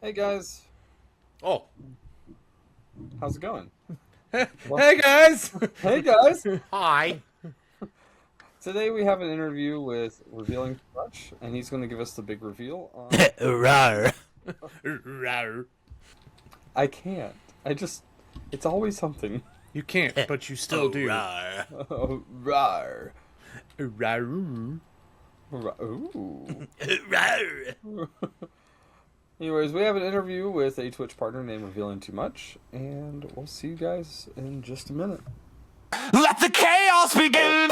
Hey guys, Oh. how's it going? Hey guys! Hey guys! Hi. Today we have an interview with Revealing Too Much, and he's going to give us the big reveal on... Rawr. Rawr. I can't. It's always something. You can't, but you still do. Rawr. Oh, rawr. Rawr. Ooh. Rawr. Anyways, we have an interview with a Twitch partner named Revealing Too Much, and we'll see you guys in just a minute. Let the chaos begin!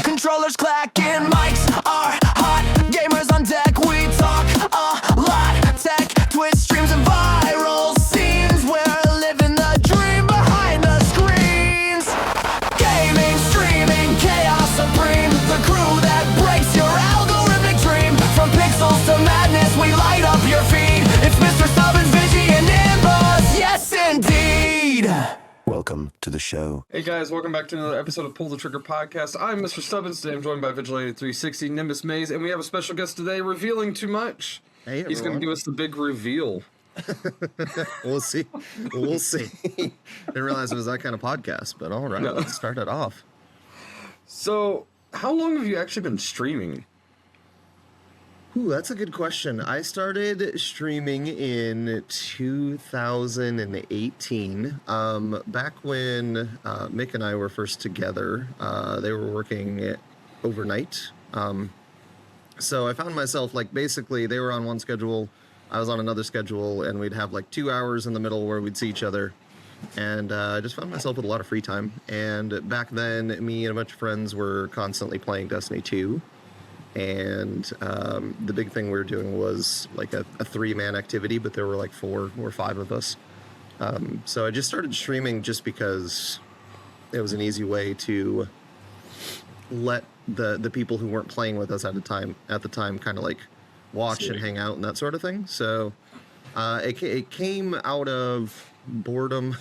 Controllers clacking, mics are hot, gamers on deck, we talk a lot. Tech, Twitch streams and viral scenes, we're living the dream behind the screens. Gaming, streaming, chaos supreme, the crew that breaks your algorithmic dream. From pixels to madness, we light up your feed. It's Mr. Stubbins, Vigi, and Nimbus, yes indeed. Welcome to the show. Hey guys, welcome back to another episode of Pull the Trigger Podcast. I'm Mr. Stubbins. Today I'm joined by Vigilante360, Nimbus Maze, and we have a special guest today, Revealing Too Much. Hey, everyone. He's going to give us the big reveal. We'll see. We'll see. Didn't realize it was that kind of podcast, but all right, No. Let's start it off. So, how long have you actually been streaming? Ooh, that's a good question. I started streaming in 2018. Back when Mick and I were first together, they were working overnight. So I found myself, like, basically they were on one schedule, I was on another schedule, and we'd have like 2 hours in the middle where we'd see each other. And I just found myself with a lot of free time. And back then, me and a bunch of friends were constantly playing Destiny 2. And the big thing we were doing was like a 3-man activity, but there were like 4 or 5 of us. So I just started streaming just because it was an easy way to let the people who weren't playing with us at the time kind of like watch and hang out and that sort of thing. So it came out of boredom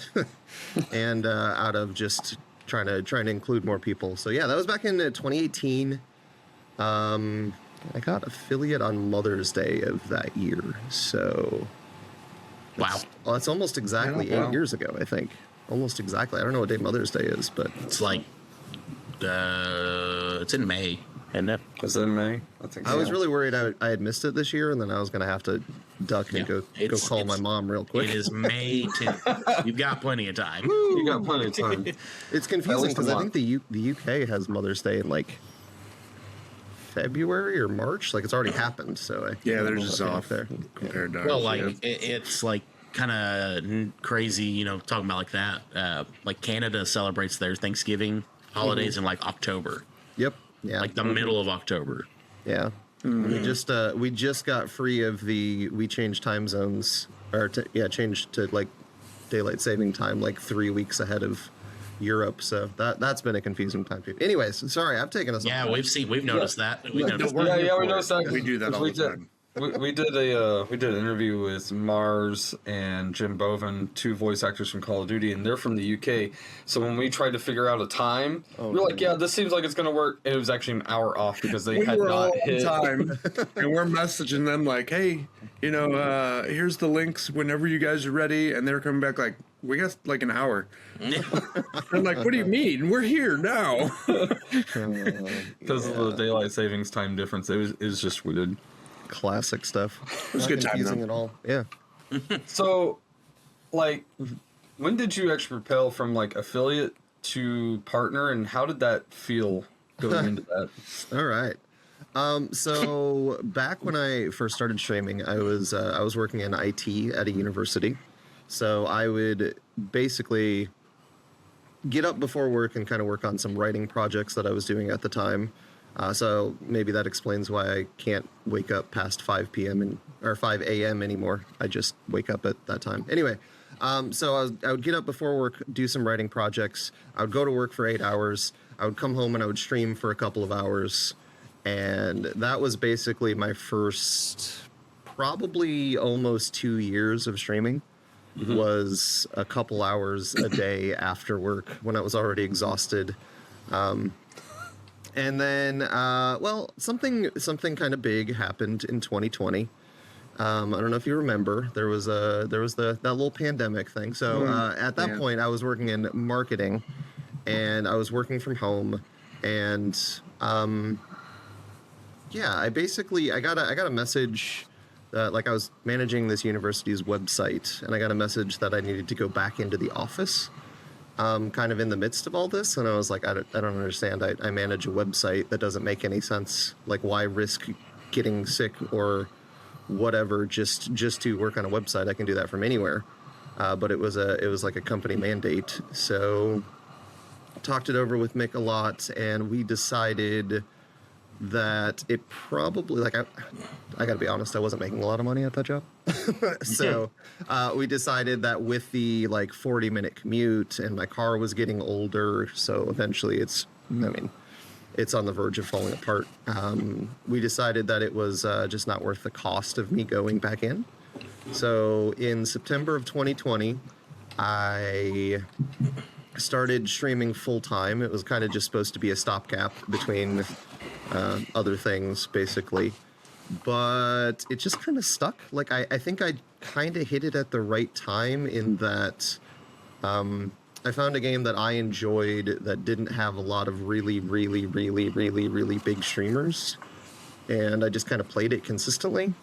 and out of just trying to include more people. So yeah, that was back in 2018. I got affiliate on Mother's Day of that year, so Wow. That's almost exactly 8 years ago, I think. Almost exactly. I don't know what day Mother's Day is, but It's like, it's in May, isn't it? Was it in May? I think I was so. really worried I had missed it this year, and then I was going to have to duck and Yeah, go it's- call my it's- mom real quick. It is May 10th. You've got plenty of time. You got plenty of time. It's confusing least a because I month. think the UK has Mother's Day in like February or March. Like it's already happened, so Yeah, they're I'm just looking off up there. compared to Well, ours, like, yeah. it's like kind of crazy, you know, talking about like that. Like Canada celebrates their Thanksgiving holidays in like October, Yep. Yeah. like the middle of October. Yeah. We just got free of we changed time zones changed to like daylight saving time like 3 weeks ahead of Europe. So that's been a confusing time too. Anyways, sorry, I've taken us Yeah, off. we've noticed that. We've noticed we're that. here Yeah, we for noticed it. that. We do that all We the did. time. We did an interview with Mars and Jim Boven, 2 voice actors from Call of Duty, and they're from the UK. So when we tried to figure out a time, we were like, "Yeah, this seems like it's gonna work." And it was actually an hour off because they We had were all not on hit. time, and we're messaging them like, "Hey, here's the links whenever you guys are ready." And they're coming back like, "We got like an hour." I'm like, "What do you mean? We're here now." Because of the daylight savings time difference. It was just weird. Classic stuff. It was a good time, confusing though. at all. Yeah. So, like, when did you actually propel from like affiliate to partner, and how did that feel going into that? All right. So back when I first started streaming, I was working in IT at a university. So I would basically get up before work and kind of work on some writing projects that I was doing at the time. So maybe that explains why I can't wake up past 5 p.m. or 5 a.m. anymore. I just wake up at that time. Anyway, so I would get up before work, do some writing projects. I would go to work for 8 hours. I would come home and I would stream for a couple of hours. And that was basically my first probably almost 2 years of streaming. was a couple hours a day after work when I was already exhausted. And then, something kind of big happened in 2020. I don't know if you remember, there was that little pandemic thing. So at that point, I was working in marketing, and I was working from home, and I got a message. I was managing this university's website, and I got a message that I needed to go back into the office, kind of in the midst of all this. And I was like, I don't understand. I manage a website. That doesn't make any sense. Like, why risk getting sick or whatever just to work on a website? I can do that from anywhere. But it was like a company mandate. So talked it over with Mick a lot, and we decided that it probably, I gotta be honest, I wasn't making a lot of money at that job. So we decided that with the 40-minute commute, and my car was getting older, so eventually it's on the verge of falling apart. We decided that it was just not worth the cost of me going back in. So in September of 2020, I started streaming full time. It was kind of just supposed to be a stopgap between other things, basically. But it just kind of stuck. I think I kind of hit it at the right time in that I found a game that I enjoyed that didn't have a lot of really, really, really, really, really big streamers. And I just kind of played it consistently.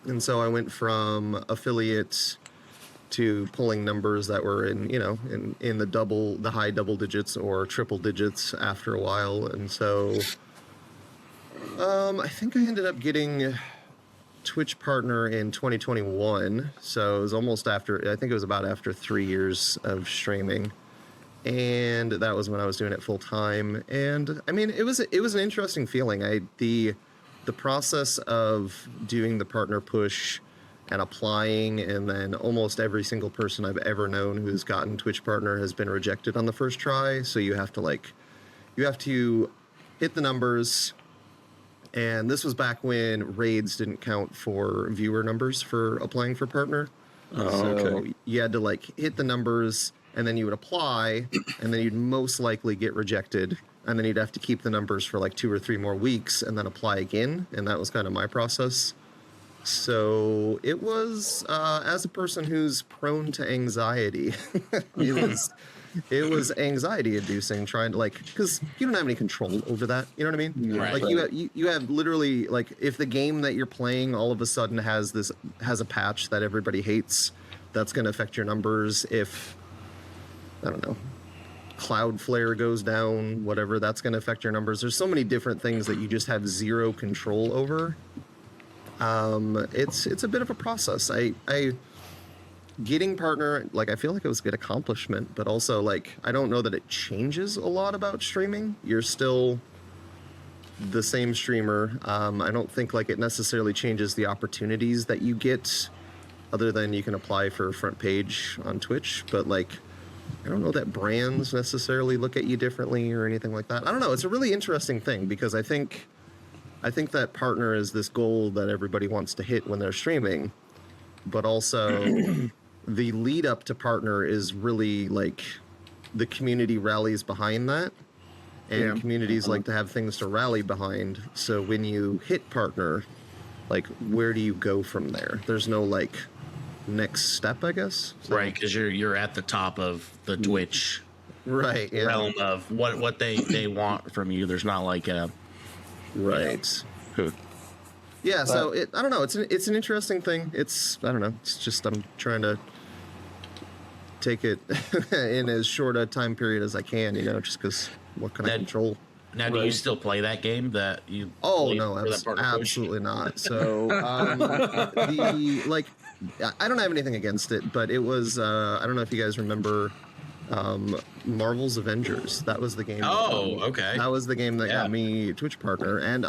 And so I went from affiliate to pulling numbers that were in the high double digits or triple digits after a while. And so I think I ended up getting Twitch partner in 2021. So it was about after 3 years of streaming. And that was when I was doing it full time. And I mean, it was an interesting feeling. The process of doing the partner push and applying, and then almost every single person I've ever known who's gotten Twitch partner has been rejected on the first try. So you have to hit the numbers. And this was back when raids didn't count for viewer numbers for applying for partner. Okay. You had to hit the numbers, and then you would apply, and then you'd most likely get rejected. And then you'd have to keep the numbers for 2 or 3 more weeks and then apply again. And that was kind of my process. So it was, as a person who's prone to anxiety, it was anxiety inducing trying to because you don't have any control over that. You know what I mean? Right. You have literally if the game that you're playing all of a sudden has a patch that everybody hates, that's going to affect your numbers. If, I don't know, Cloudflare goes down, whatever, that's going to affect your numbers. There's so many different things that you just have zero control over. It's a bit of a process. I getting partner, I feel like it was a good accomplishment, but also I don't know that it changes a lot about streaming. You're still the same streamer. I don't think it necessarily changes the opportunities that you get, other than you can apply for front page on Twitch, but I don't know that brands necessarily look at you differently or anything like that. I don't know. It's a really interesting thing, because I think that partner is this goal that everybody wants to hit when they're streaming, but also the lead up to partner is really the community rallies behind that, and communities like to have things to rally behind. So when you hit partner, where do you go from there? There's no next step, I guess. So, right, because you're at the top of the Twitch realm of what they want from you. There's not a right. Yeah, so I don't know. It's an interesting thing. I don't know. It's just I'm trying to take it in as short a time period as I can. Just because what can I control? Now, do you still play that game that you? Oh no, absolutely not. So I don't have anything against it, but it was I don't know if you guys remember Marvel's Avengers. That was the game. Oh, okay. That was the game that got me Twitch partner, and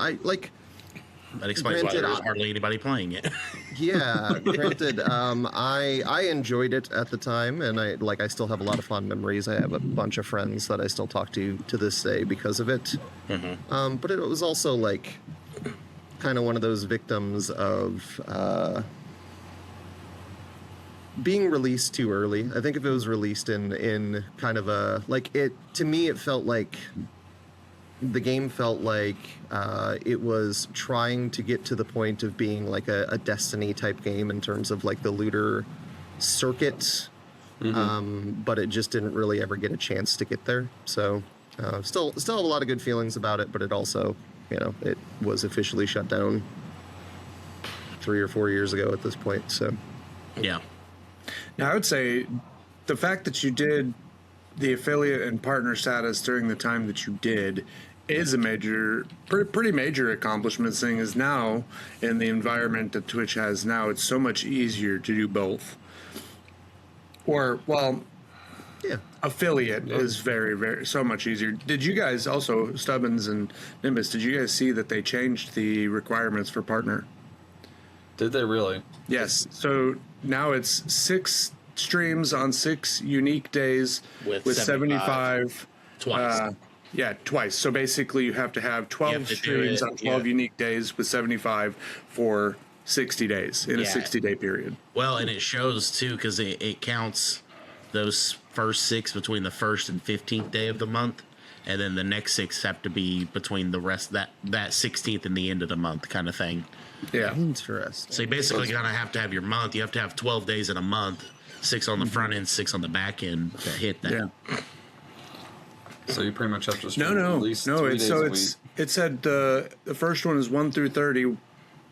that explains why there's hardly anybody playing it. Yeah, granted, I enjoyed it at the time, and I still have a lot of fond memories. I have a bunch of friends that I still talk to this day because of it. Mm-hmm. But it was also kind of one of those victims of being released too early. I think if it was released in kind of a like it to me, it felt like the game felt like it was trying to get to the point of being like a Destiny type game in terms of like the looter circuit, but it just didn't really ever get a chance to get there. So still have a lot of good feelings about it, but it also, it was officially shut down 3 or 4 years ago at this point. So yeah. Now I would say the fact that you did the affiliate and partner status during the time that you did is a pretty major accomplishment, seeing as now in the environment that Twitch has now, it's so much easier to do both. Or, well, yeah, affiliate is very, very, so much easier. Did you guys also, Stubbins and Nimbus, did you guys see that they changed the requirements for partner? Did they really? Yes. So now it's 6 streams on 6 unique days with 75 twice. Twice. So basically you have to have 12 streams on 12 unique days with 75 for 60 days in a 60-day period. Well, and it shows too, because it counts those first 6 between the 1st and 15th day of the month, and then the next 6 have to be between the rest that 16th and the end of the month kind of thing. Yeah. Interesting. So you basically kind of have to have your month. You have to have 12 days in a month, 6 on the front end, 6 on the back end to hit that. Yeah. So you pretty much have to No. at least 3 days a week. It said the first one is 1 through 30,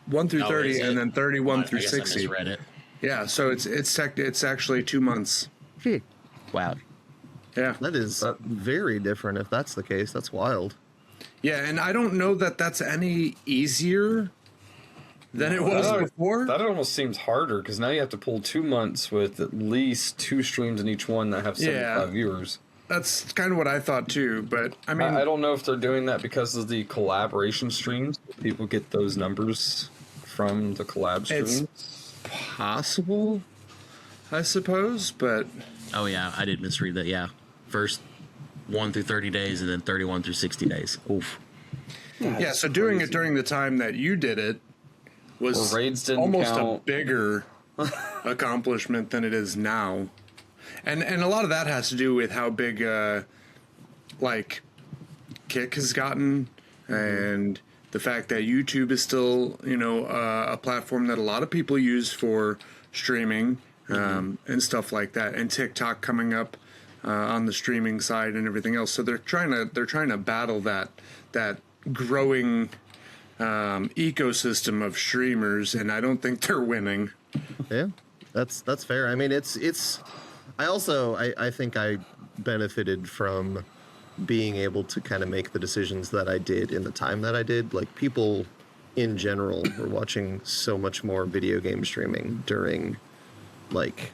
1 through 30, and then 31 through 60. I misread it. Yeah, so it's actually 2 months. Wow. Yeah. That is very different. If that's the case, that's wild. Yeah, and I don't know that that's any easier than it was before. That almost seems harder because now you have to pull 2 months with at least 2 streams in each one that have 75 viewers. That's kind of what I thought too, but I mean, I don't know if they're doing that because of the collaboration streams. People get those numbers from the collab streams. It's possible, I suppose, but Oh yeah, I did misread that. Yeah, first 1 through 30 days, and then 31 through 60 days. Oof. yeah. So doing it during the time that you did it was raids didn't almost count. a bigger accomplishment than it is now. And a lot of that has to do with how big like Kick has gotten, and the fact that YouTube is still a platform that a lot of people use for streaming and stuff like that, and TikTok coming up on the streaming side and everything else. So they're trying to battle that growing ecosystem of streamers, and I don't think they're winning. Yeah, that's fair. I mean, it's. I think I benefited from being able to kind of make the decisions that I did in the time that I did. Like, people in general were watching so much more video game streaming during like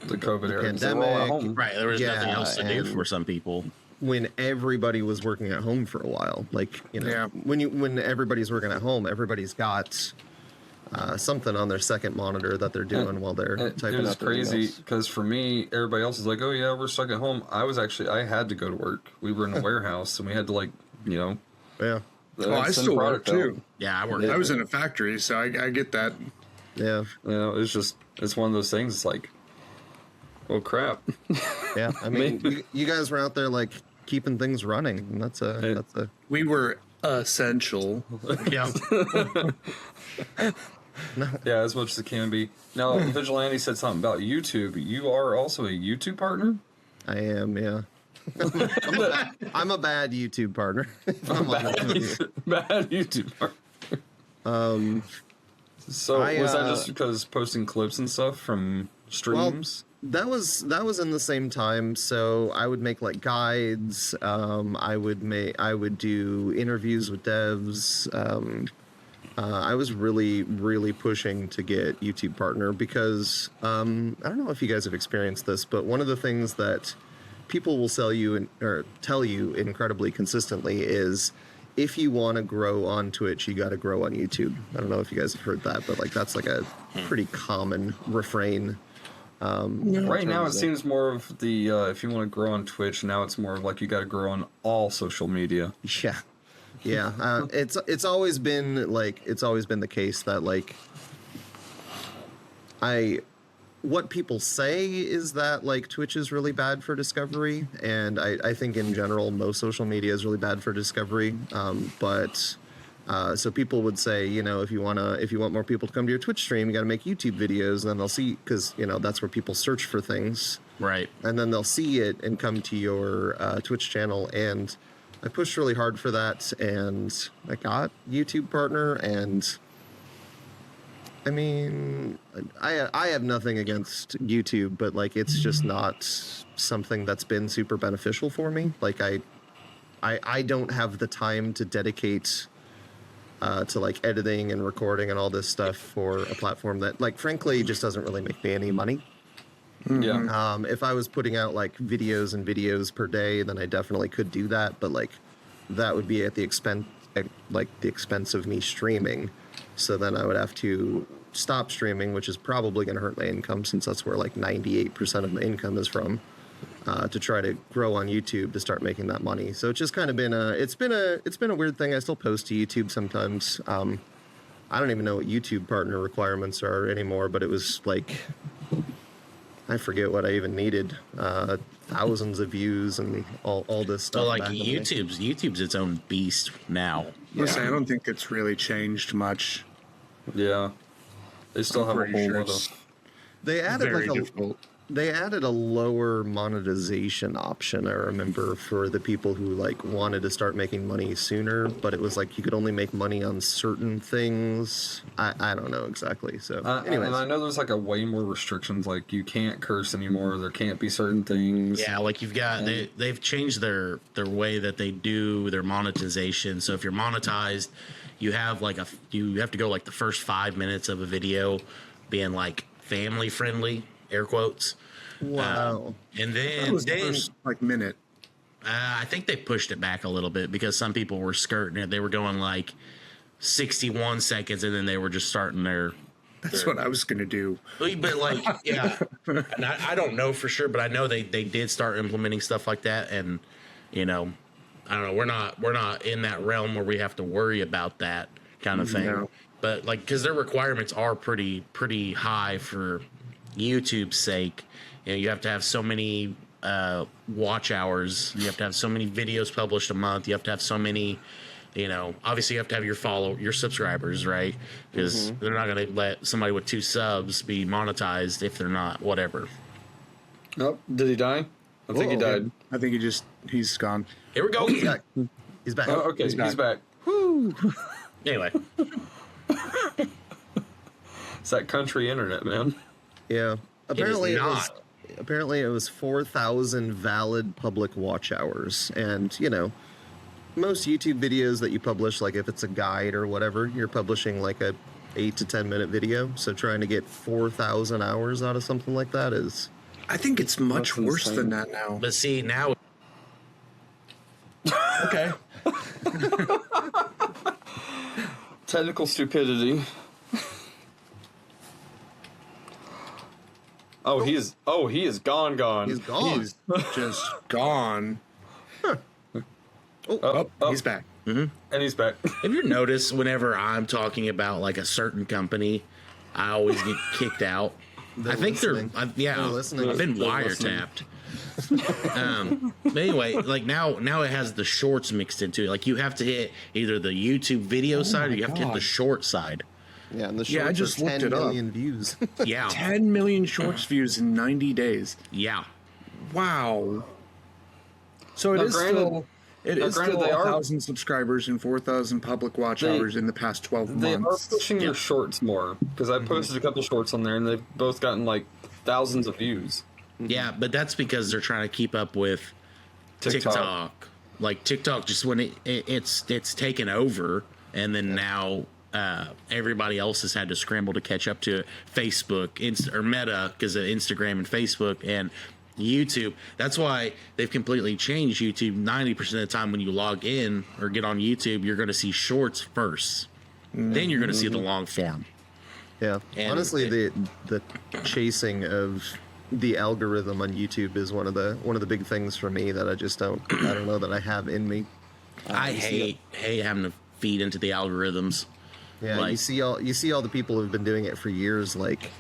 The COVID era. pandemic. Right, there was nothing else to do for some people. When everybody was working at home for a while, like, when everybody's working at home, everybody's got something on their second monitor that they're doing while they're typing. It was up crazy emails. because for me, everybody else is like, "Oh yeah, we're stuck at home." I had to go to work. We were in a warehouse, and we had to Yeah. I still work too. Yeah, I worked. I was in a factory, so I get that. Yeah. It's one of those things. It's like, oh crap. Yeah. I mean, you guys were out there like keeping things running, and that's a. We were essential. Yeah. Yeah, as much as it can be. Now, Vigilante said something about YouTube. You are also a YouTube partner? I am, yeah. I'm a bad YouTube partner. Bad YouTube partner. So was that just because posting clips and stuff from streams? That was in the same time. So I would make like guides. I would do interviews with devs. I was really, really pushing to get YouTube partner because I don't know if you guys have experienced this, but one of the things that people will tell you incredibly consistently is if you want to grow on Twitch, you got to grow on YouTube. I don't know if you guys have heard that, but like that's like a pretty common refrain. Right now, it seems more of the if you want to grow on Twitch, now it's more of like you got to grow on all social media. Yeah. Yeah, it's always been the case that like what people say is that like Twitch is really bad for discovery, and I think in general most social media is really bad for discovery. So people would say, you know, if you want more people to come to your Twitch stream, you got to make YouTube videos, and then they'll see, because you know that's where people search for things, right? And then they'll see it and come to your Twitch channel. And I pushed really hard for that, and I got YouTube partner, and I mean, I have nothing against YouTube, but like it's just not something that's been super beneficial for me. Like I don't have the time to dedicate to like editing and recording and all this stuff for a platform that, like, frankly, just doesn't really make me any money. Yeah. If I was putting out like videos per day, then I definitely could do that, but like that would be at the expense of me streaming. So then I would have to stop streaming, which is probably going to hurt my income, since that's where like 98% of my income is from, to try to grow on YouTube to start making that money. So it's just kind of been it's been a weird thing. I still post to YouTube sometimes. I don't even know what YouTube partner requirements are anymore, but it was like, I forget what I even needed. Thousands of views and all this stuff. So like YouTube's its own beast now. Listen, I don't think it's really changed much. Yeah. They still have a Pretty whole sure lot it's of... They added very like difficult. they added a lower monetization option, I remember, for the people who like wanted to start making money sooner, but it was like you could only make money on certain things. I don't know exactly. So anyways. And I know there's like a way more restrictions, like you can't curse anymore, there can't be certain things. Yeah, like you've got they've changed their way that they do their monetization. So if you're monetized, you have to go like the first 5 minutes of a video being like family friendly, air quotes. Wow. And That then was the first like minute. I think they pushed it back a little bit because some people were skirting it. They were going like 61 seconds, and then they were just starting their. That's what I was gonna do. But like, yeah, and I don't know for sure, but I know they did start implementing stuff like that, and you know, I don't know. We're not in that realm where we have to worry about that kind of thing. No. But like, because their requirements are pretty high for YouTube's sake. You know, you have to have so many watch hours. You have to have so many videos published a month. You have to have so many, you know, obviously you have to have your subscribers, right? Because they're not going to let somebody with 2 subs be monetized if they're not, whatever. Oh, did he die? I think he died. I think he's gone. Here we go. He's back. He's back. Oh, okay, he's back. Anyway, It's that country internet, man. Yeah. Apparently not. it was 4,000 valid public watch hours, and you know, most YouTube videos that you publish, like if it's a guide or whatever, you're publishing like a 8 to 10 minute video. So trying to get 4,000 hours out of something like that is. I think it's much That's worse insane. than that now. but see now. Okay. Technical stupidity. He is gone. He's gone. He's just gone. Oh, He's back. and he's back. Have you noticed whenever I'm talking about like a certain company, I always get kicked out? I think listening. they're They're listening. I've been They're listening. wiretapped. But anyway, like now it has the shorts mixed into it. Like you have to hit either the YouTube video side or you have to hit the God. short side. Yeah, and the Yeah, I shorts just are looked 10 it up. million views. Yeah, 10 million shorts views in 90 days. yeah. Wow. So it Now, is granted- still it now, is granted, still they are- 1,000 subscribers and 4,000 public watch They- hours in the past 12 They are months. pushing your shorts more, because I posted a couple shorts on there, and they've both gotten like thousands of views. Yeah, but that's because they're trying to keep up with TikTok. Like TikTok, just when it's taken over, and then now everybody else has had to scramble to catch up to it. Facebook, or Meta, because of Instagram and Facebook and YouTube. That's why they've completely changed YouTube. 90% of the time when you log in or get on YouTube, you're going to see shorts first. Then you're going to see the long form. Yeah. And Honestly, the chasing of the algorithm on YouTube is one of the big things for me that I don't know that I have in me. I hate having to feed into the algorithms. Yeah, Like- you see all the people who've been doing it for years, like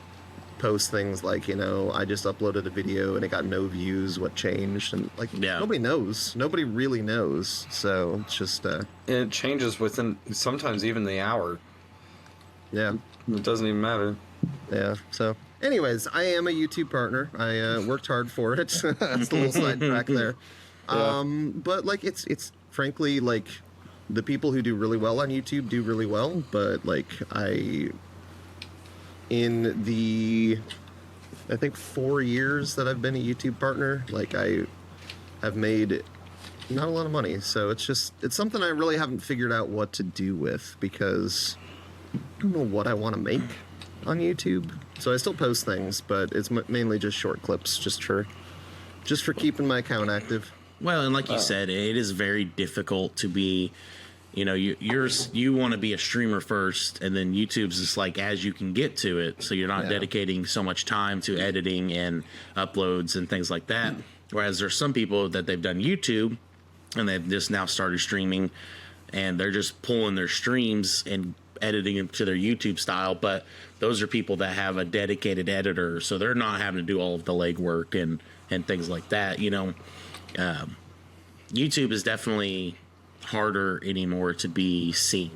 post things like, you know, I just uploaded a video and it got no views, what changed? And like, nobody knows. Nobody really knows. So it's just... it changes within sometimes even the hour. Yeah. It doesn't even matter. Yeah. So anyways, I am a YouTube partner. I worked hard for it. That's a little sidetrack there. Yeah. But like, it's frankly, like, the people who do really well on YouTube do really well. But like, in the, I think 4 years that I've been a YouTube partner, like, I have made not a lot of money. So it's something I really haven't figured out what to do with, because I don't know what I want to make on YouTube. So I still post things, but it's mainly just short clips, just for keeping my account active. Well, and like you said, it is very difficult to be, you know, you want to be a streamer first, and then YouTube's just like as you can get to it, so you're not dedicating so much time to editing and uploads and things like that. Whereas there's some people that they've done YouTube and they've just now started streaming, and they're just pulling their streams and editing them to their YouTube style. But those are people that have a dedicated editor, so they're not having to do all of the legwork and things like that, you know. YouTube is definitely harder anymore to be seen.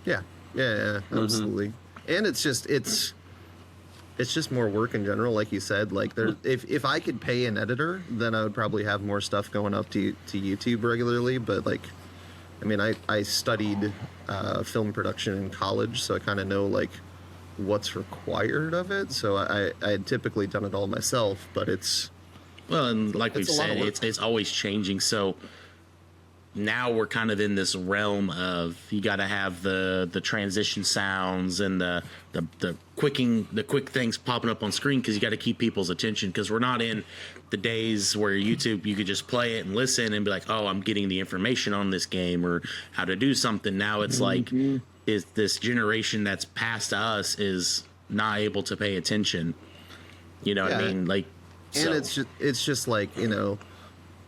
Yeah, absolutely. And it's just more work in general, like you said. Like, if I could pay an editor, then I would probably have more stuff going up to YouTube regularly. But like, I mean, I studied film production in college, so I kind of know like what's required of it. So I had typically done it all myself, but it's... Well, and like we've said, it's always changing. So now we're kind of in this realm of you got to have the transition sounds and the quick things popping up on screen, because you got to keep people's attention. Because we're not in the days where YouTube, you could just play it and listen and be like, oh, I'm getting the information on this game or how to do something. Now it's like, is this generation that's past us is not able to pay attention. You know what I mean? Like. And it's just like, you know,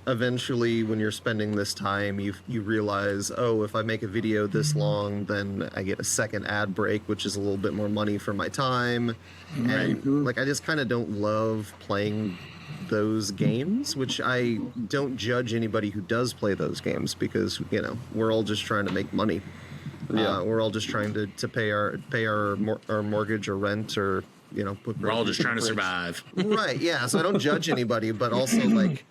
eventually when you're spending this time, you realize, oh, if I make a video this long, then I get a second ad break, which is a little bit more money for my time. Right. And like, I just kind of don't love playing those games, which I don't judge anybody who does play those games, because, you know, we're all just trying to make money. Yeah. We're all just trying to pay our mortgage or rent, or, you know, we're all just trying to survive. Right, yeah. So I don't judge anybody, but also like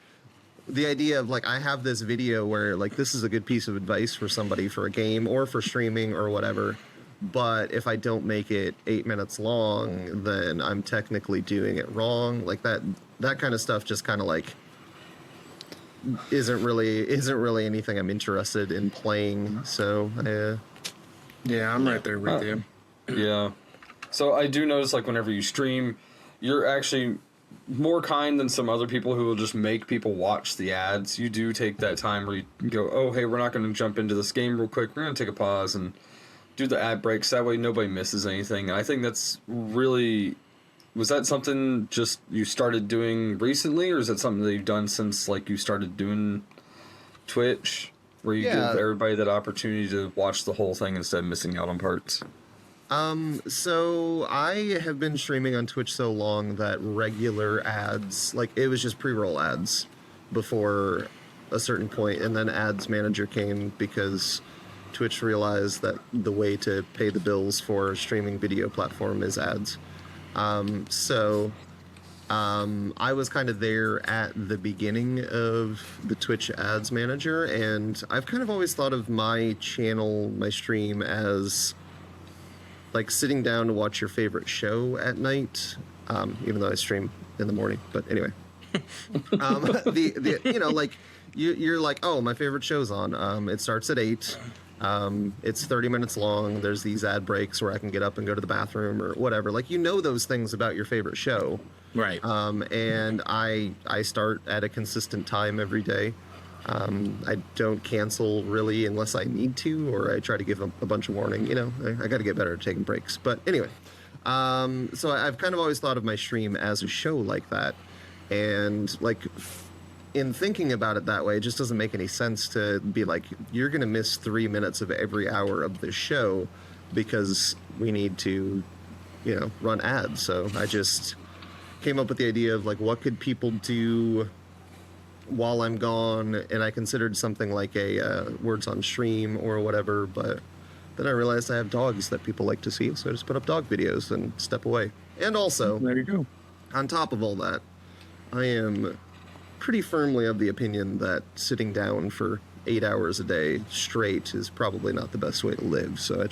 the idea of like, I have this video where like, this is a good piece of advice for somebody for a game or for streaming or whatever. But if I don't make it 8 minutes long, then I'm technically doing it wrong. Like that kind of stuff just kind of like isn't really anything I'm interested in playing. So yeah, I'm right there with you. Yeah. So I do notice, like, whenever you stream, you're actually more kind than some other people who will just make people watch the ads. You do take that time where you go, oh, hey, we're not going to jump into this game real quick. We're going to take a pause and do the ad breaks. That way nobody misses anything. And I think that's really... Was that something just you started doing recently, or is that something that you've done since, like, you started doing Twitch, where you give everybody that opportunity to watch the whole thing instead of missing out on parts? So I have been streaming on Twitch so long that regular ads, like, it was just pre-roll ads before a certain point, and then Ads Manager came because Twitch realized that the way to pay the bills for a streaming video platform is ads. So I was kind of there at the beginning of the Twitch Ads Manager, and I've kind of always thought of my channel, my stream, as like sitting down to watch your favorite show at night, even though I stream in the morning. But anyway, you know, like you're like, oh, my favorite show's on. It starts at 8. It's 30 minutes long. There's these ad breaks where I can get up and go to the bathroom or whatever. Like, you know those things about your favorite show. Right. And I start at a consistent time every day. I don't cancel really unless I need to, or I try to give a bunch of warning. You know, I got to get better at taking breaks. But anyway, so I've kind of always thought of my stream as a show like that. And like, in thinking about it that way, it just doesn't make any sense to be like, you're going to miss 3 minutes of every hour of the show because we need to run ads. So I just came up with the idea of like, what could people do while I'm gone? And I considered something like a words on stream or whatever, but then I realized I have dogs that people like to see, so I just put up dog videos and step away. And also, There you go. on top of all that, I am pretty firmly of the opinion that sitting down for 8 hours a day straight is probably not the best way to live. So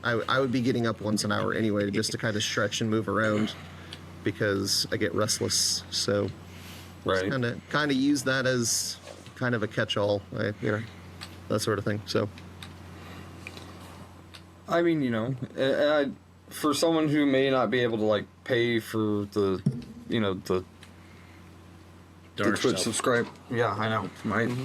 I would be getting up once an hour anyway, just to kind of stretch and move around, because I get restless. So Right. kind of use that as kind of a catch-all, that sort of thing. So I mean, for someone who may not be able to like pay for the Twitch subscribe. Yeah, I know.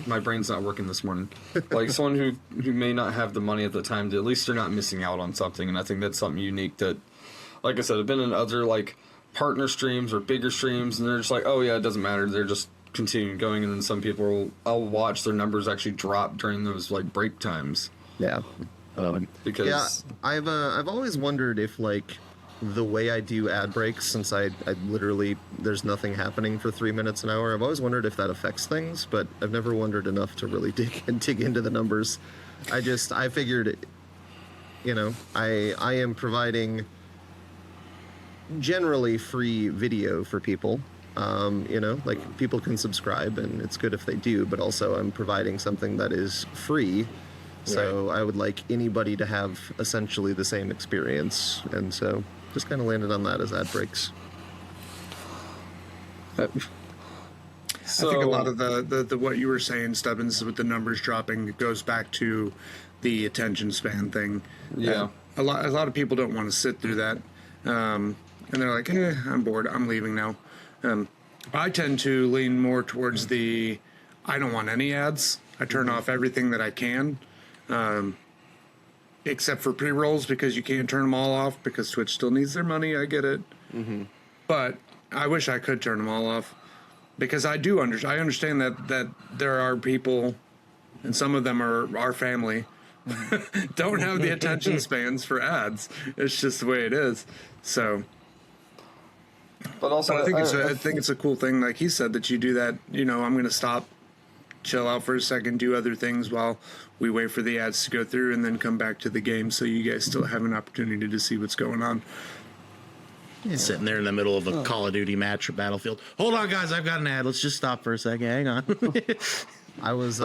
My brain's not working this morning. Like someone who may not have the money at the time, at least they're not missing out on something. And I think that's something unique that, like I said, I've been in other like partner streams or bigger streams, and they're just like, oh yeah, it doesn't matter. They're just continuing going, and then some people I'll watch their numbers actually drop during those like break times. yeah. Because I've always wondered if like the way I do ad breaks, since I literally there's nothing happening for 3 minutes an hour, I've always wondered if that affects things, but I've never wondered enough to really dig into the numbers. I figured, I am providing generally free video for people. Like people can subscribe, and it's good if they do, but also I'm providing something that is free. So I would like anybody to have essentially the same experience, and so just kind of landed on that as ad breaks. I think a lot of the what you were saying, Stubbins, with the numbers dropping, it goes back to the attention span thing. Yeah. A lot of people don't want to sit through that, and they're like, I'm bored, I'm leaving now. I tend to lean more towards I don't want any ads. I turn off everything that I can. Except for pre-rolls, because you can't turn them all off because Twitch still needs their money. I get it. Mm-hmm. But I wish I could turn them all off, because I understand that there are people, and some of them are our family, don't have the attention spans for ads. It's just the way it is. So, but also I think it's a cool thing, like he said, that you do that. I'm going to stop, chill out for a second, do other things while we wait for the ads to go through, and then come back to the game, so you guys still have an opportunity to see what's going on. Yeah. Sitting there in the middle of a Call of Duty match or Battlefield. Hold on, guys, I've got an ad. Let's just stop for a second. Hang on. I was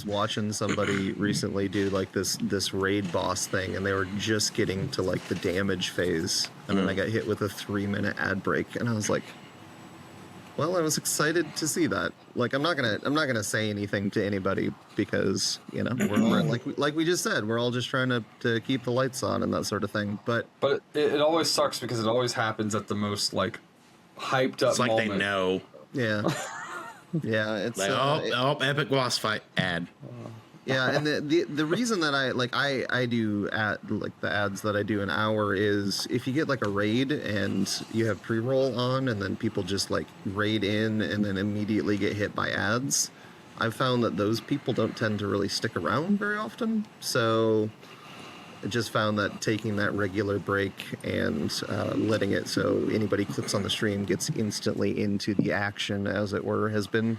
watching somebody recently do like this raid boss thing, and they were just getting to like the damage phase, and then I got hit with a 3-minute ad break, and I was like, well, I was excited to see that. Like, I'm not gonna say anything to anybody, because we're like we just said, we're all just trying to keep the lights on and that sort of thing. But it always sucks, because it always happens at the most like hyped up. It's like moment. they know. yeah, yeah, it's like epic boss fight ad. Yeah, and the reason that I do the ads that I do an hour is if you get like a raid and you have pre-roll on, and then people just like raid in and then immediately get hit by ads, I've found that those people don't tend to really stick around very often. So I just found that taking that regular break and letting it so anybody clicks on the stream gets instantly into the action, as it were, has been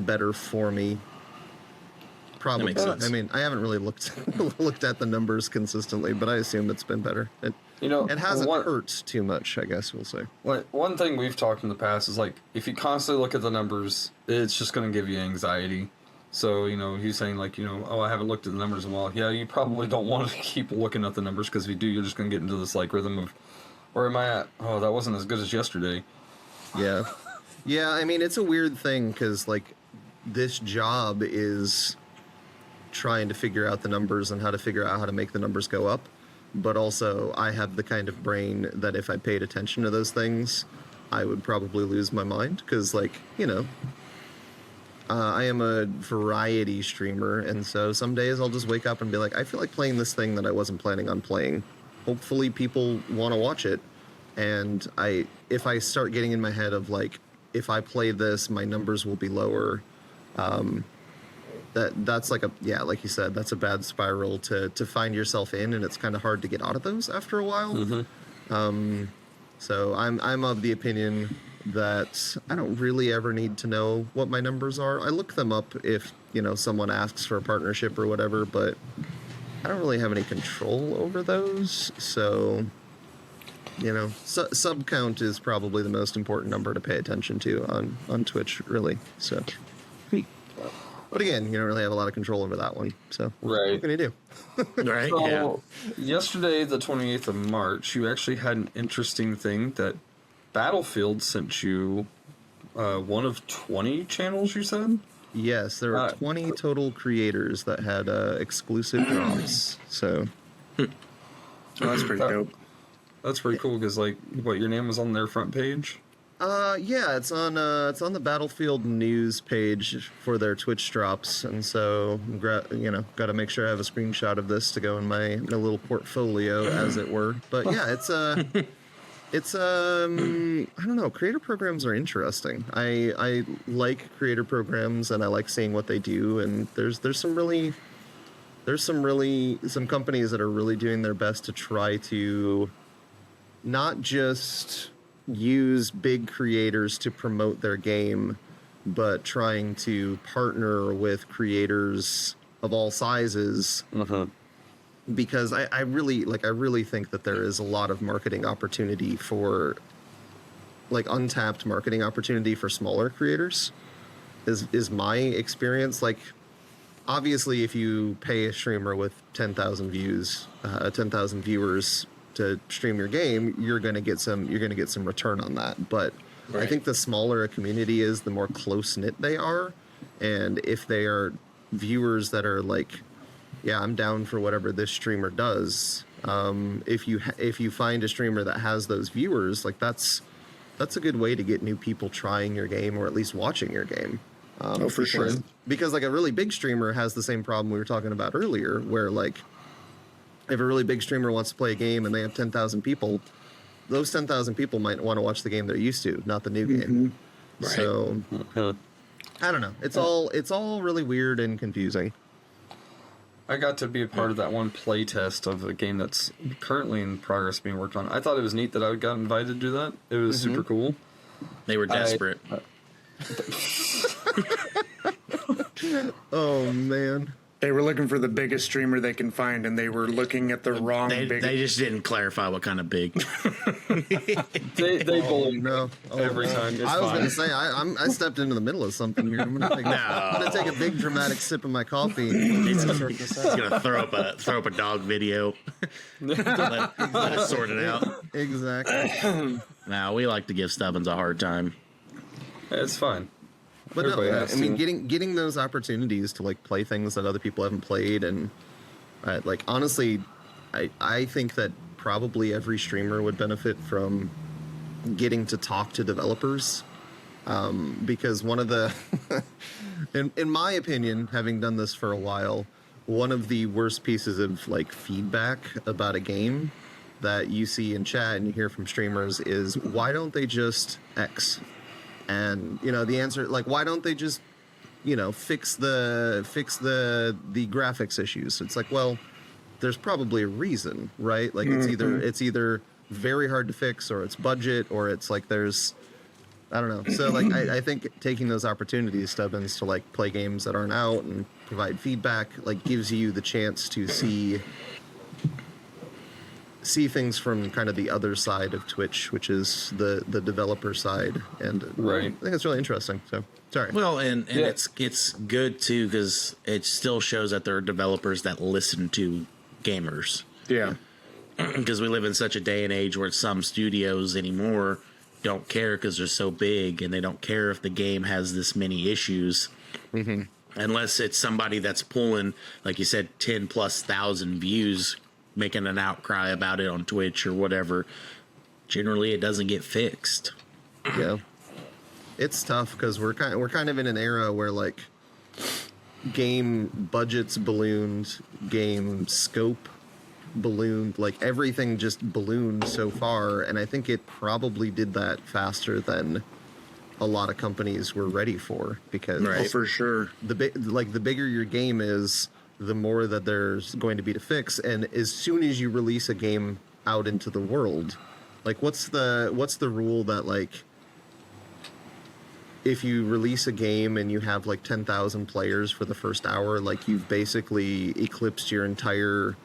better for me. Probably. I mean, I haven't really looked at the numbers consistently, but I assume it's been better. It hasn't hurt too much, I guess we'll say. One thing we've talked in the past is like, if you constantly look at the numbers, it's just going to give you anxiety. So, he's saying like, oh, I haven't looked at the numbers in a while. Yeah, you probably don't want to keep looking at the numbers, because if you do, you're just going to get into this like rhythm of, where am I at? Oh, that wasn't as good as yesterday. Yeah. Yeah, I mean, it's a weird thing, because like this job is trying to figure out the numbers and how to figure out how to make the numbers go up, but also I have the kind of brain that if I paid attention to those things, I would probably lose my mind, because like I am a variety streamer, and so some days I'll just wake up and be like, I feel like playing this thing that I wasn't planning on playing. Hopefully people want to watch it, and if I start getting in my head of like, if I play this, my numbers will be lower, that's like like you said, that's a bad spiral to find yourself in, and it's kind of hard to get out of those after a while. So I'm of the opinion that I don't really ever need to know what my numbers are. I look them up if, someone asks for a partnership or whatever, but I don't really have any control over those. So, sub count is probably the most important number to pay attention to on Twitch, really. So, but again, you don't really have a lot of control over that one. So, right. What can you do? Right. So, yesterday, the 28th of March, you actually had an interesting thing that Battlefield sent you one of 20 channels, you said? Yes, there were 20 total creators that had exclusive drops. So that's pretty dope. That's pretty cool because, your name was on their front page? Yeah, it's on the Battlefield news page for their Twitch drops, and so got to make sure I have a screenshot of this to go in my little portfolio, as it were. But yeah, it's I don't know. Creator programs are interesting. I like creator programs, and I like seeing what they do. And there's some companies that are really doing their best to try to not just use big creators to promote their game, but trying to partner with creators of all sizes. Because I really think that there is a lot of marketing opportunity for, untapped marketing opportunity for smaller creators, is my experience. Obviously, if you pay a streamer with 10,000 views, 10,000 viewers to stream your game, you're gonna get some return on that. But right. I think the smaller a community is, the more close knit they are, and if they are viewers that are yeah, I'm down for whatever this streamer does. If you find a streamer that has those viewers, that's a good way to get new people trying your game, or at least watching your game. For sure. Because a really big streamer has the same problem we were talking about earlier, where if a really big streamer wants to play a game and they have 10,000 people, those 10,000 people might want to watch the game they're used to, not the new game. Right. So I don't know. It's all really weird and confusing. I got to be a part of that one play test of a game that's currently in progress being worked on. I thought it was neat that I got invited to do that. It was super cool. They were desperate. Oh, man. They were looking for the biggest streamer they can find, and they were looking at the wrong big... They just didn't clarify what kind of big. they bully every time. It's I was going to say, I stepped into the middle of something here. I'm going to take a big dramatic sip of my coffee. He's going to throw up a dog video. let us sort it out. Exactly. Now, we like to give Stubbins a hard time. It's fine. But no, I mean, getting those opportunities to play things that other people haven't played, and honestly, I think that probably every streamer would benefit from getting to talk to developers, because one of the, in my opinion, having done this for a while, one of the worst pieces of feedback about a game that you see in chat and you hear from streamers is, why don't they just X? And the answer, why don't they just fix the graphics issues? It's well, there's probably a reason, right? It's either very hard to fix, or it's budget, or it's there's, I don't know. So I think taking those opportunities, Stubbins, to play games that aren't out and provide feedback gives you the chance to see things from kind of the other side of Twitch, which is the developer side, and right. I think it's really interesting. So sorry. Well, and it's good too, because it still shows that there are developers that listen to gamers. Yeah. Because we live in such a day and age where some studios anymore don't care because they're so big, and they don't care if the game has this many issues. Mm-hmm. Unless it's somebody that's pulling, like you said, 10,000+ views, making an outcry about it on Twitch or whatever. Generally, it doesn't get fixed. Yeah, it's tough because we're kind of in an era where game budgets ballooned, game scope ballooned, everything just ballooned so far, and I think it probably did that faster than a lot of companies were ready for, because Oh, for sure. the bigger your game is, the more that there's going to be to fix. And as soon as you release a game out into the world, like what's the rule that, like, if you release a game and you have like 10,000 players for the first hour, like you've basically eclipsed your entire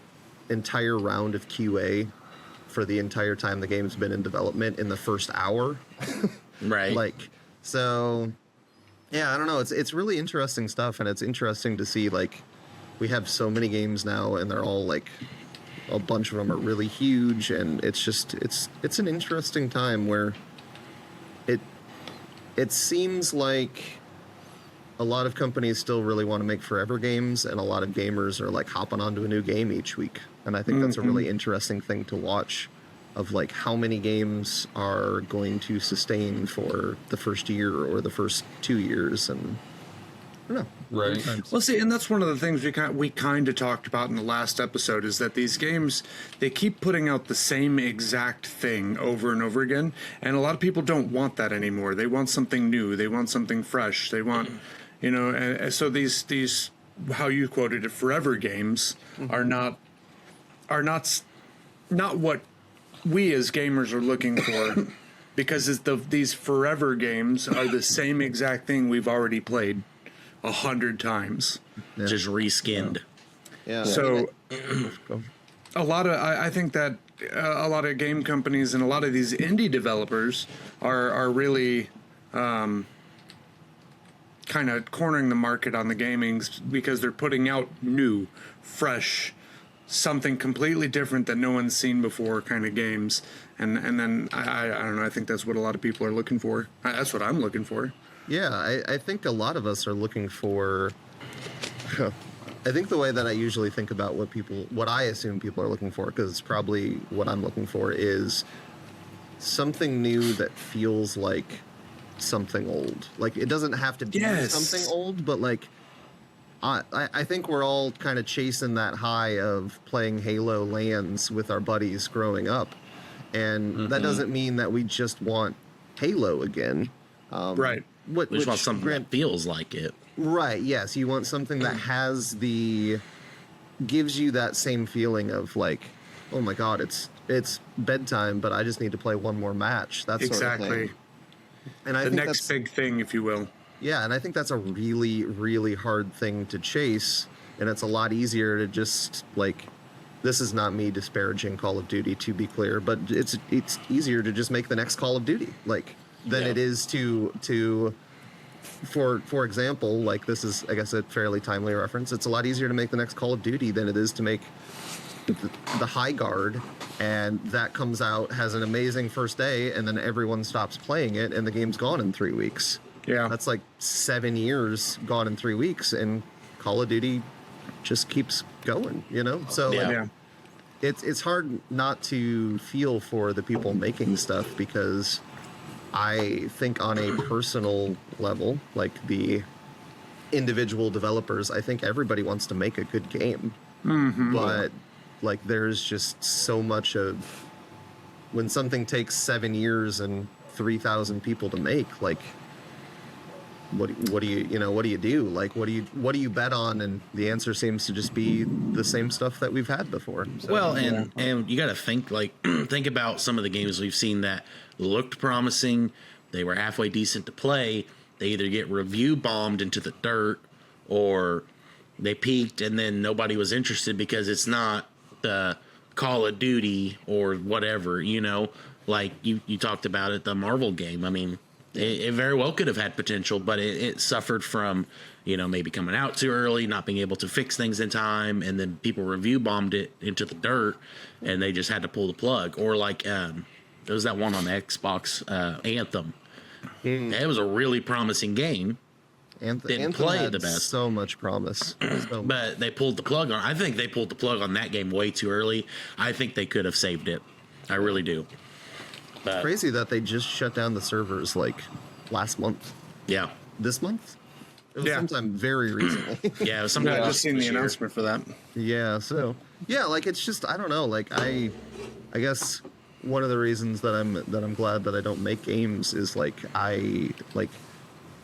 round of QA for the entire time the game's been in development in the first hour. Right. Like, so yeah, I don't know. It's really interesting stuff, and it's interesting to see, like, we have so many games now, and they're all like, a bunch of them are really huge, and it's just it's an interesting time where it seems like a lot of companies still really want to make forever games, and a lot of gamers are like hopping onto a new game each week. And I think that's a really interesting thing to watch, of like how many games are going to sustain for the first year or the first 2 years, and I don't know. Right. Well, see, and that's one of the things we kind of talked about in the last episode, is that these games, they keep putting out the same exact thing over and over again, and a lot of people don't want that anymore. They want something new. They want something fresh. They want, you know, and so these how you quoted it, forever games are not what we as gamers are looking for, because these forever games are the same exact thing we've already played 100 times. Yeah. Just reskinned. Yeah. So I think that a lot of game companies and a lot of these indie developers are really kind of cornering the market on the gamings, because they're putting out new, fresh, something completely different that no one's seen before kind of games. And then I don't know, I think that's what a lot of people are looking for. That's what I'm looking for. Yeah, I think a lot of us are looking for. I think the way that I usually think about what I assume people are looking for, because it's probably what I'm looking for, is something new that feels like something old. Like, it doesn't have to be something old, but like, I think we're all kind of chasing that high of playing Halo LANs with our buddies growing up. And that doesn't mean that we just want Halo again. Right. We just want something that feels like it. Right, yes. You want something that gives you that same feeling of like, oh my god, it's bedtime, but I just need to play one more match. That sort of thing. And I The think next big thing, if you will. Yeah, and I think that's a really, really hard thing to chase, and it's a lot easier to just, like, this is not me disparaging Call of Duty, to be clear, but it's easier to just make the next Call of Duty, like, than it is to for example, like, this is, I guess, a fairly timely reference. It's a lot easier to make the next Call of Duty than it is to make the High Guard, and that comes out, has an amazing first day, and then everyone stops playing it, and the game's gone in 3 weeks. Yeah. That's like 7 years gone in 3 weeks, and Call of Duty just keeps going, you know? So like, it's hard not to feel for the people making stuff, because I think on a personal level, like the individual developers, I think everybody wants to make a good game. But like, there's just so much of, when something takes 7 years and 3,000 people to make, like, what do you do? Like, what do you bet on? And the answer seems to just be the same stuff that we've had before. So, well, and you got to think think about some of the games we've seen that looked promising. They were halfway decent to play. They either get review bombed into the dirt, or they peaked and then nobody was interested because it's not the Call of Duty or whatever, you know, like you talked about it, the Marvel game. I mean, it very well could have had potential, but it suffered from, you know, maybe coming out too early, not being able to fix things in time, and then people review bombed it into the dirt, and they just had to pull the plug. Or like, there was that one on the Xbox, Anthem. It was a really promising game. Didn't play had the best. So much promise. But they pulled the plug on. I think they pulled the plug on that game way too early. I think they could have saved it. I really do. But, crazy that they just shut down the servers like last month. Yeah. This month? It was sometime very recently. Yeah, it was sometime I just seen the this year. announcement for that. Yeah, so yeah, like, it's just, I don't know, like, I guess one of the reasons that I'm glad that I don't make games is like I like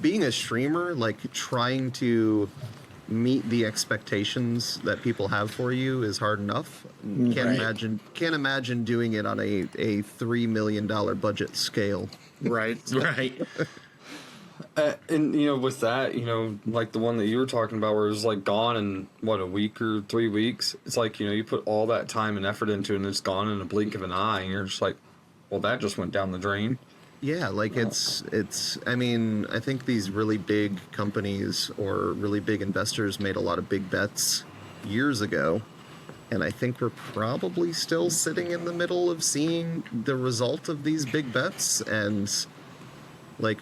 being a streamer, like trying to meet the expectations that people have for you is hard enough. Can't imagine doing it on a $3 million budget scale. Right. Right. And with that, like the one that you were talking about, where it was like gone in a week or 3 weeks. It's like you put all that time and effort into it, and it's gone in a blink of an eye, and you're just like, well, that just went down the drain. Yeah, like it's. I mean, I think these really big companies or really big investors made a lot of big bets years ago, and I think we're probably still sitting in the middle of seeing the result of these big bets, and like,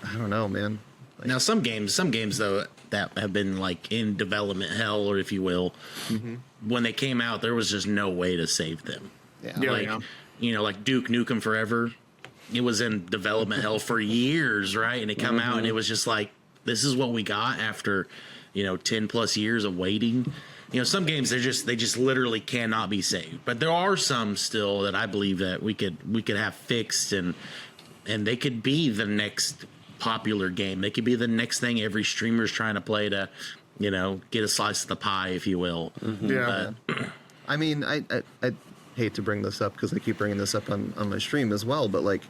I don't know, man. Like, Now, some games though that have been like in development hell, or if you will, when they came out, there was just no way to save them. yeah, Like like Duke Nukem Forever, it was in development hell for years, right? And it come out, and it was just like, this is what we got after 10 plus years of waiting. Some games they just literally cannot be saved, but there are some still that I believe that we could have fixed, and they could be the next popular game. They could be the next thing every streamer's trying to play to, get a slice of the pie, if you will. Yeah. I mean, I hate to bring this up because I keep bringing this up on my stream as well, but like,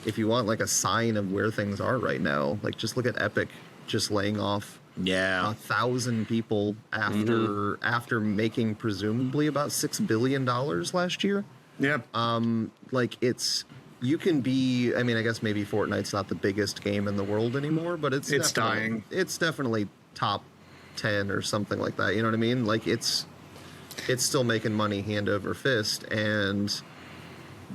if you want like a sign of where things are right now, like just look at Epic just laying off 1,000 people after making presumably about $6 billion last year. Yeah. Like you can be, I mean, I guess maybe Fortnite's not the biggest game in the world anymore, but it's dying. It's definitely top 10 or something like that. You know what I mean? Like it's still making money hand over fist, and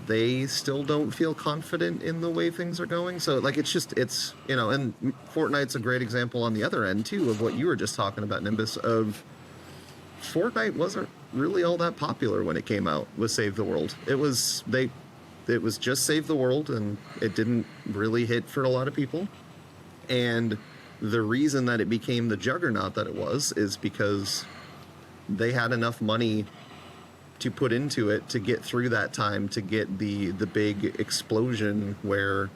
they still don't feel confident in the way things are going. So like, it's and Fortnite's a great example on the other end too of what you were just talking about, Nimbus, of Fortnite wasn't really all that popular when it came out with Save the World. It was just Save the World, and it didn't really hit for a lot of people. And the reason that it became the juggernaut that it was is because they had enough money to put into it to get through that time, to get the big explosion where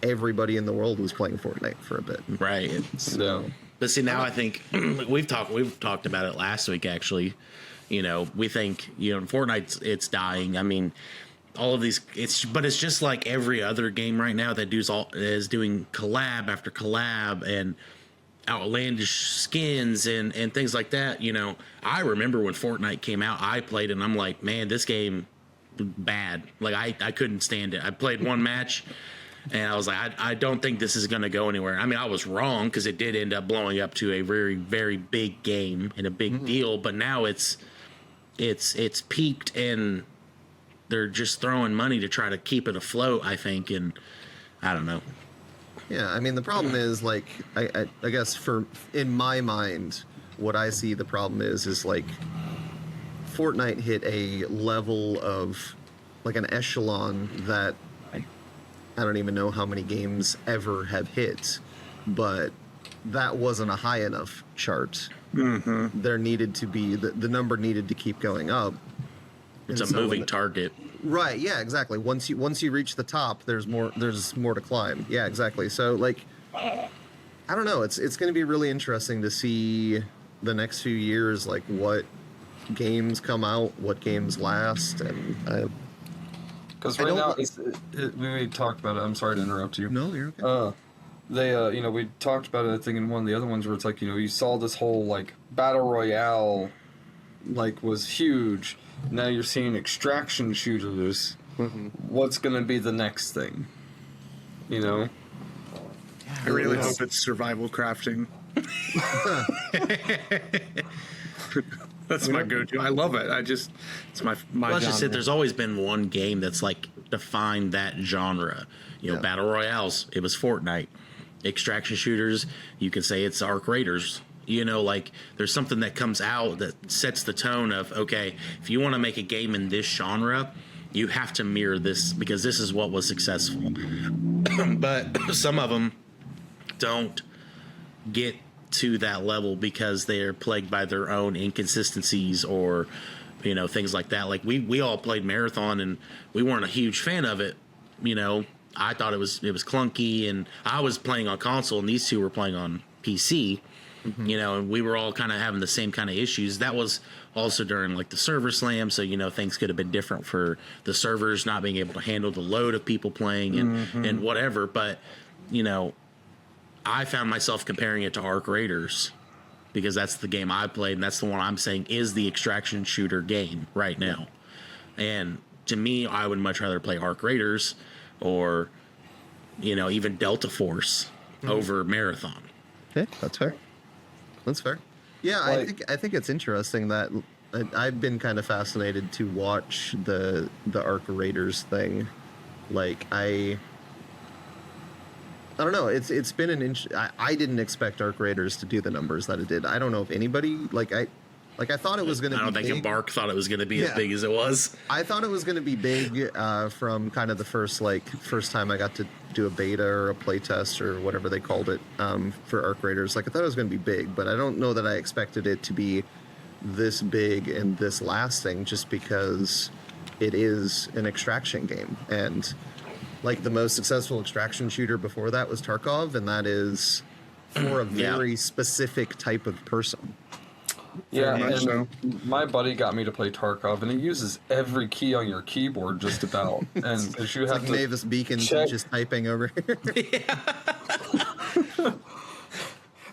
everybody in the world was playing Fortnite for a bit. Right. So, But see, now I think we've talked about it last week, actually. We think, Fortnite, it's dying. I mean, all of these, it's just like every other game right now that is doing collab after collab and outlandish skins and things like that. I remember when Fortnite came out, I played and I'm like, man, this game bad. Like I couldn't stand it. I played one match and I was like, I don't think this is going to go anywhere. I mean, I was wrong because it did end up blowing up to a very, very big game and a big deal, but now it's peaked and they're just throwing money to try to keep it afloat, I think, and I don't know. Yeah, I mean, the problem is, like, I guess in my mind, what I see the problem is like, Fortnite hit a level of, like, an echelon that I don't even know how many games ever have hit, but that wasn't a high enough chart. There needed to be, the number needed to keep going up. It's a moving target. Right, yeah, exactly. Once you reach the top, there's more to climb. Yeah, exactly. So like, I don't know, it's going to be really interesting to see the next few years, like what games come out, what games last, and because right now we talked about it. I'm sorry to interrupt you. No, you're okay. We talked about it, I think, in one of the other ones where it's like, you saw this whole, like, battle royale, like, was huge. Now you're seeing extraction shooters. What's going to be the next thing? I really hope it's survival crafting. That's my go-to. I love it. it's my Well, that's just it. genre. There's always been one game that's like defined that genre. Battle royales. It was Fortnite. Extraction shooters. You can say it's Arc Raiders. Like there's something that comes out that sets the tone of, okay, if you want to make a game in this genre, you have to mirror this because this is what was successful. But some of them don't get to that level because they're plagued by their own inconsistencies or you know, things like that. Like we all played Marathon and we weren't a huge fan of it. You know, I thought it was clunky, and I was playing on console and these two were playing on PC. You know, and we were all kind of having the same kind of issues. That was also during like the server slam, so you know things could have been different for the servers not being able to handle the load of people playing and whatever. But you know, I found myself comparing it to Arc Raiders because that's the game I played, and that's the one I'm saying is the extraction shooter game right now. And to me, I would much rather play Arc Raiders or, you know, even Delta Force over Marathon. Yeah, that's fair. That's fair. Yeah, Like- I think it's interesting that I've been kind of fascinated to watch the Arc Raiders thing. Like I don't know. It's been an inch. I didn't expect Arc Raiders to do the numbers that it did. I don't know if anybody I thought it was going to be. I don't think big. Embark thought it was going to be as Yeah. big as it was. I thought it was going to be big from kind of the first time I got to do a beta or a playtest or whatever they called it for Arc Raiders. Like I thought it was going to be big, but I don't know that I expected it to be this big and this lasting, just because it is an extraction game. And like the most successful extraction shooter before that was Tarkov, and that is for a very specific type of person. Yeah, Very much and my buddy got me to play Tarkov, and it uses every key on your keyboard just about. And because you It's have like to Mavis Beacon check- just typing over here.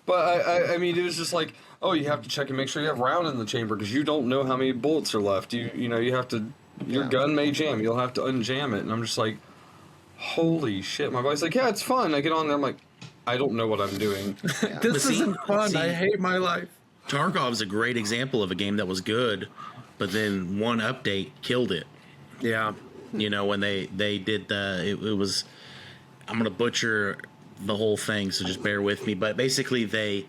But I mean, it was just like, oh, you have to check and make sure you have round in the chamber because you don't know how many bullets are left. You know, you have to. Your Yeah. gun may jam. You'll have to unjam it, and I'm just like, holy shit. My buddy's like, yeah, it's fun. I get on there, I'm like, I don't know what I'm doing. This see- isn't fun. see- I hate my life. Tarkov's a great example of a game that was good, but then one update killed it. Yeah. You know, when they did it was, I'm going to butcher the whole thing, so just bear with me. But basically they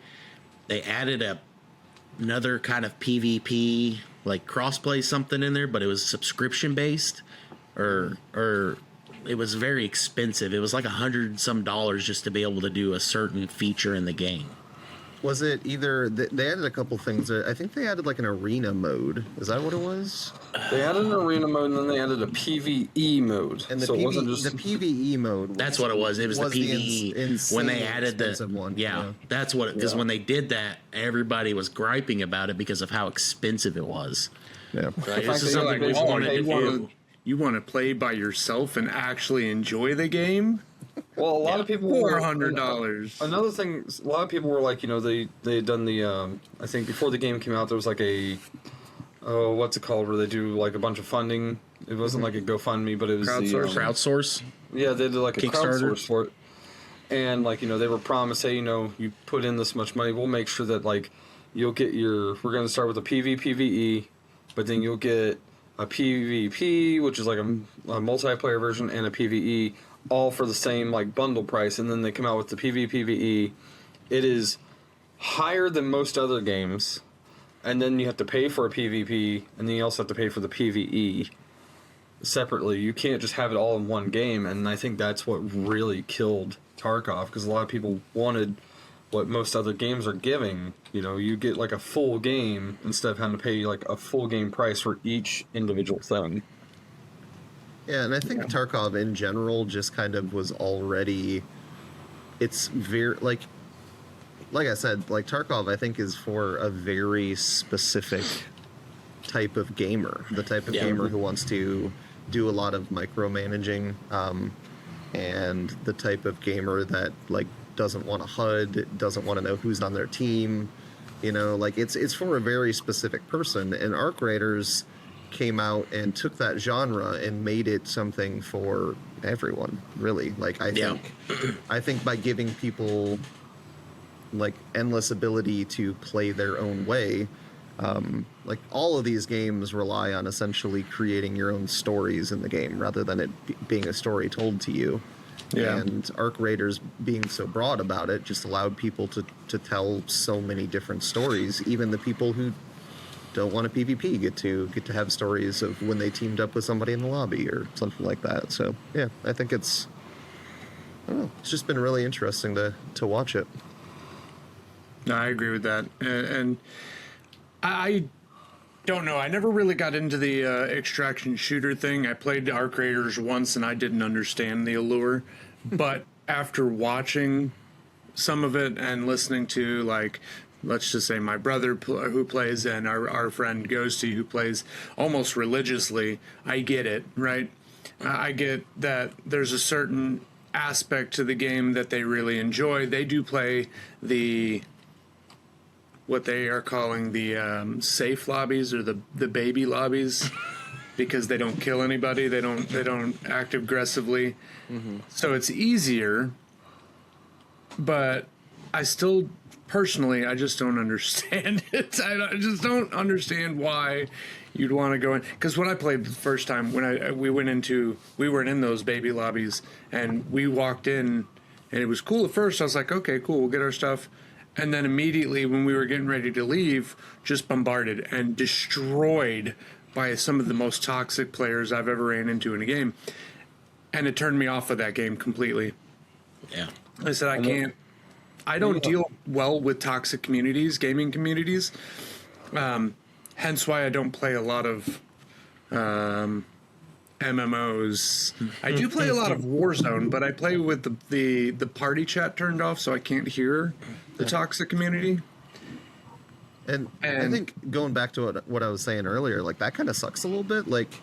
added another kind of PvP, like crossplay something in there, but it was subscription based or it was very expensive. It was like $100 some just to be able to do a certain feature in the game. Was it either they added a couple things? I think they added like an arena mode. Is that what it was? They added an arena mode, and then they added a PvE mode. And the so it wasn't just the PVE mode. That's what it was. It was the PvE when they insanely added the expensive one. Yeah, that's what. Because when they did that, everybody was griping about it because of how expensive it was. Yeah. Right? fact This is that something you're we've like, oh, wanted hey, to do. You want to play by yourself and actually enjoy the game? well, a lot of people were- $400. Another thing, a lot of people were like, you know, they had done the, I think before the game came out, there was like what's it called, where they do like a bunch of funding. It wasn't like a GoFundMe, but it was Crowdsource. Crowdsource. yeah, they did like a Kickstarter? crowdsource for it. And like, you know, they were promised, hey, you know, you put in this much money, we'll make sure that like you'll get we're going to start with a PvE, but then you'll get a PvP, which is like a multiplayer version, and a PvE, all for the same like bundle price. And then they come out with the PvE. It is higher than most other games, and then you have to pay for a PvP, and then you also have to pay for the PvE separately. You can't just have it all in one game, and I think that's what really killed Tarkov, because a lot of people wanted what most other games are giving. You know, you get like a full game instead of having to pay like a full game price for each individual thing. Yeah, and I think Tarkov in general just kind of was already. It's very like I said, like Tarkov I think is for a very specific type of gamer, the type of gamer who wants to do a lot of micromanaging, and the type of gamer that like doesn't want a HUD, doesn't want to know who's on their team. You know, like it's for a very specific person. And Arc Raiders came out and took that genre and made it something for everyone, really. Like I think by giving people like endless ability to play their own way, like all of these games rely on essentially creating your own stories in the game rather than it being a story told to you. Yeah. And Arc Raiders being so broad about it just allowed people to tell so many different stories. Even the people who don't want a PvP get to have stories of when they teamed up with somebody in the lobby or something like that. So yeah, I think I don't know, it's just been really interesting to watch it. No, I agree with that. And I don't know. I never really got into the extraction shooter thing. I played Arc Raiders once and I didn't understand the allure. But after watching some of it and listening to, like, let's just say my brother who plays and our friend Ghosty who plays almost religiously, I get it, right? I get that there's a certain aspect to the game that they really enjoy. They do play what they are calling the safe lobbies or the baby lobbies because they don't kill anybody. They don't act aggressively. Mm-hmm. So it's easier, but I still personally, I just don't understand it. I just don't understand why you'd want to go in. Because when I played the first time, when we weren't in those baby lobbies, and we walked in, and it was cool at first. I was like, okay, cool, we'll get our stuff. And then immediately when we were getting ready to leave, just bombarded and destroyed by some of the most toxic players I've ever ran into in a game. And it turned me off of that game completely. Yeah. I said, I don't deal well with toxic communities, gaming communities. Hence why I don't play a lot of MMOs. I do play a lot of Warzone, but I play with the party chat turned off, so I can't hear the toxic community. And I think going back to what I was saying earlier, like that kind of sucks a little bit. Like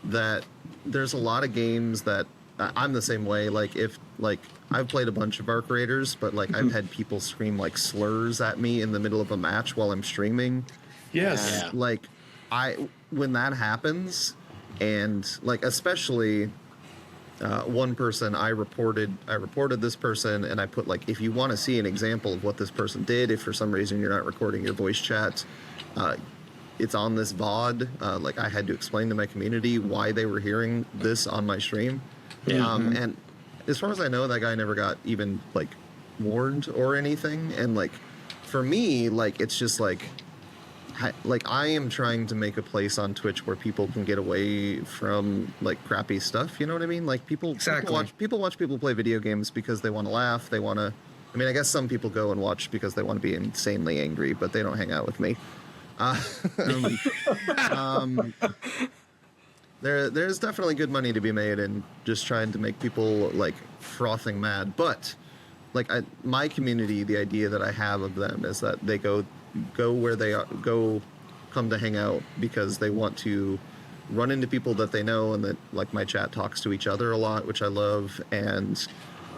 that there's a lot of games that I'm the same way. Like if like I've played a bunch of Arc Raiders, but like I've had people scream like slurs at me in the middle of a match while I'm streaming. Yes. Yeah. Like when that happens, and like especially one person, I reported this person, and I put like, if you want to see an example of what this person did, if for some reason you're not recording your voice chat, it's on this VOD. Like I had to explain to my community why they were hearing this on my stream. Yeah. And as far as I know, that guy never got even like warned or anything. And like for me, like it's just like I am trying to make a place on Twitch where people can get away from like crappy stuff. You know what I mean? Like people watch people play video games because they want to laugh. They want to. I mean, I guess some people go and watch because they want to be insanely angry, but they don't hang out with me. There's definitely good money to be made in just trying to make people like frothing mad. But like my community, the idea that I have of them is that they go where they are, come to hang out because they want to run into people that they know, and that like my chat talks to each other a lot, which I love, and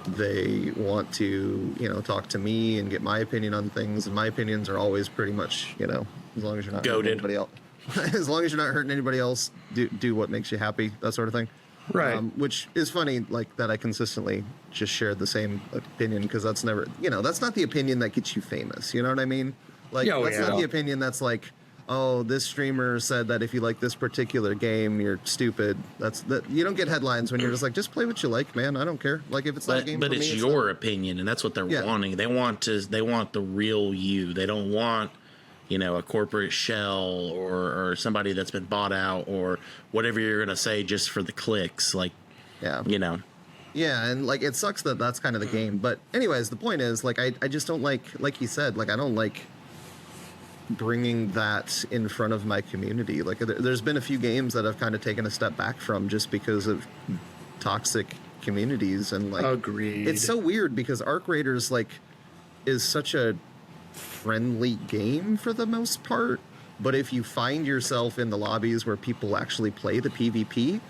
they want to, talk to me and get my opinion on things, and my opinions are always pretty much, as long as you're not hurting anybody else. As long as you're not hurting anybody else, do what makes you happy, that sort of thing. Right. Which is funny, like that I consistently just share the same opinion, because that's never, that's not the opinion that gets you famous. You know what I mean? Like, that's not the opinion that's like, oh, this streamer said that if you like this particular game, you're stupid. You don't get headlines when you're just like, just play what you like, man. I don't care. Like if it's not a game but for it's me, your opinion, and that's what they're wanting. They want the real you. They don't want, a corporate shell or somebody that's been bought out or whatever you're gonna say just for the clicks. Like, Yeah, and like it sucks that that's kind of the game. But anyways, the point is, like, I just don't like you said, like I don't like bringing that in front of my community. Like there's been a few games that I've kind of taken a step back from just because of toxic communities. And like, agreed. It's so weird because Arc Raiders like is such a friendly game for the most part, but if you find yourself in the lobbies where people actually play the PvP,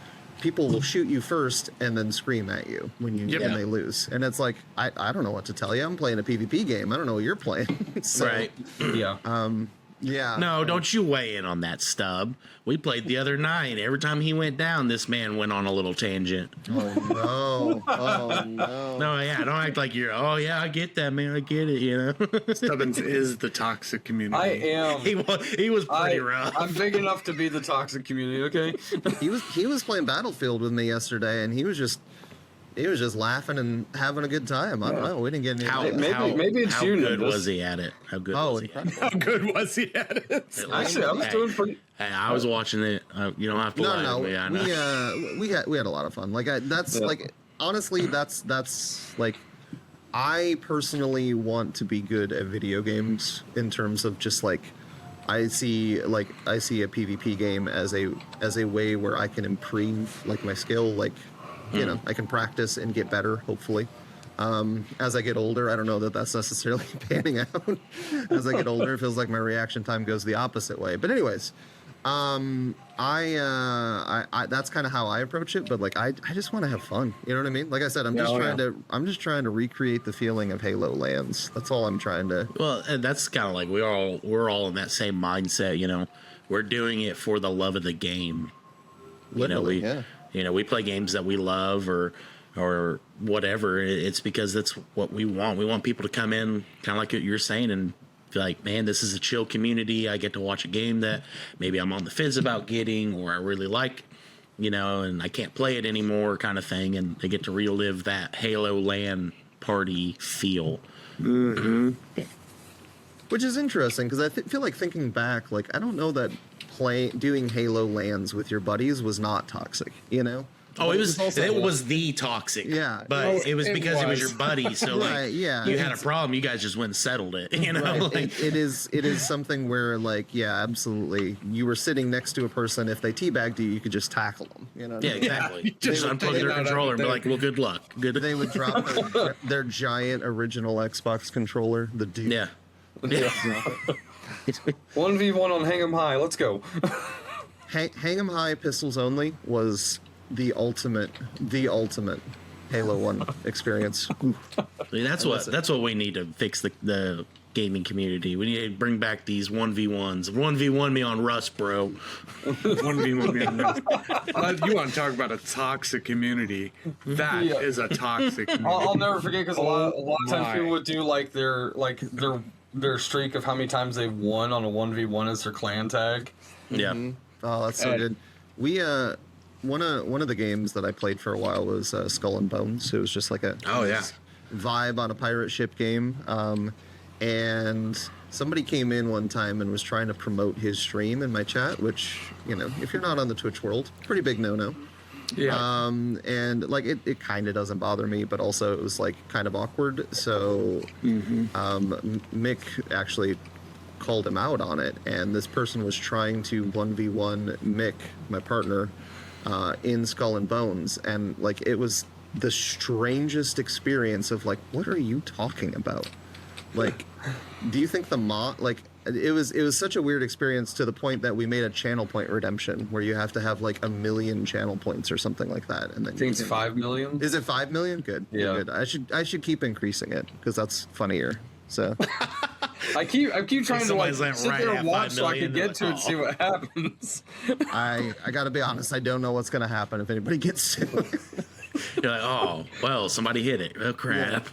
people will shoot you first and then scream at you when they lose. And it's like, I don't know what to tell you. I'm playing a PvP game. I don't know what you're playing. So, right. Yeah. Yeah. No, don't you weigh in on that, Stub. We played the other night. Every time he went down, this man went on a little tangent. Oh, no. Oh, no. No, yeah, don't act like you're, oh, yeah, I get that, man. I get it, Stubbins is the toxic community. I am. He was pretty rough. I'm big enough to be the toxic community, okay? He was playing Battlefield with me yesterday, and he was just laughing and having a good time. I don't know. We didn't get any. Maybe it's how you. good was he at it? How good was he at it? How good was he at it? Actually, I was doing pretty. Hey, I was watching it. You don't have to lie to me. I know. We had a lot of fun. Like like honestly, that's like, I personally want to be good at video games in terms of just like I see a PvP game as a way where I can improve like my skill, like you know, I can practice and get better, hopefully. As I get older, I don't know that that's necessarily panning out. As I get older, it feels like my reaction time goes the opposite way. But anyways, I that's kind of how I approach it. But like, I just want to have fun. You know what I mean? Like I said, I'm just trying to recreate the feeling of Halo lands. That's all I'm trying to. Well, and that's kind of like we're all in that same mindset. You know, we're doing it for the love of the game. Literally, we play games that we love or whatever. It's because that's what we want. We want people to come in, kind of like what you're saying, and feel like, man, this is a chill community. I get to watch a game that maybe I'm on the fence about getting, or I really like, and I can't play it anymore, kind of thing. And they get to relive that Halo LAN party feel. Mm-hmm. Which is interesting because I feel like thinking back, like I don't know that doing Halo LANs with your buddies was not toxic, Oh, it was the toxic. Yeah. But it was because it was your buddy. So like, right, yeah. You had a problem, you guys just went and settled it. Right. Like, it is something where like, yeah, absolutely. You were sitting next to a person. If they teabagged you, you could just tackle them. You know? Yeah, exactly. Just unplug their controller and be like, well, good luck. Good. They would drop their giant original Xbox controller. The dude. Yeah. 1v1 on Hang 'em High. Let's go. Hang 'em High pistols only was the ultimate Halo 1 experience. I mean, that's what we need to fix the gaming community. We need to bring back these 1v1s. 1v1 me on Rust, bro. 1v1 me on Rust. You want to talk about a toxic community? That is a toxic community. I'll never forget because a lot of times people would do like their streak of how many times they've won on a 1v1 as their clan tag. Yeah. Mm-hmm. Oh, that's so good. We one of the games that I played for a while was Skull and Bones. It was just like a vibe on a pirate ship game. And somebody came in one time and was trying to promote his stream in my chat, which, if you're not on the Twitch world, pretty big no-no. Yeah. And like it kind of doesn't bother me, but also it was like kind of awkward. So Mick actually called him out on it, and this person was trying to 1v1 Mick, my partner, in Skull and Bones, and like it was the strangest experience of like, what are you talking about? Like, do you think it was such a weird experience to the point that we made a channel point redemption where you have to have like 1 million channel points or something like that, and then I think it's 5 million. Is it 5 million? Good. Yeah. Good. I should keep increasing it because that's funnier. So I keep trying to like Somebody's sit right there at and watch 5 so I million, can get to it and see what happens. I gotta be honest, I don't know what's gonna happen if anybody gets to it. You're like, oh, well, somebody hit it. Oh, crap.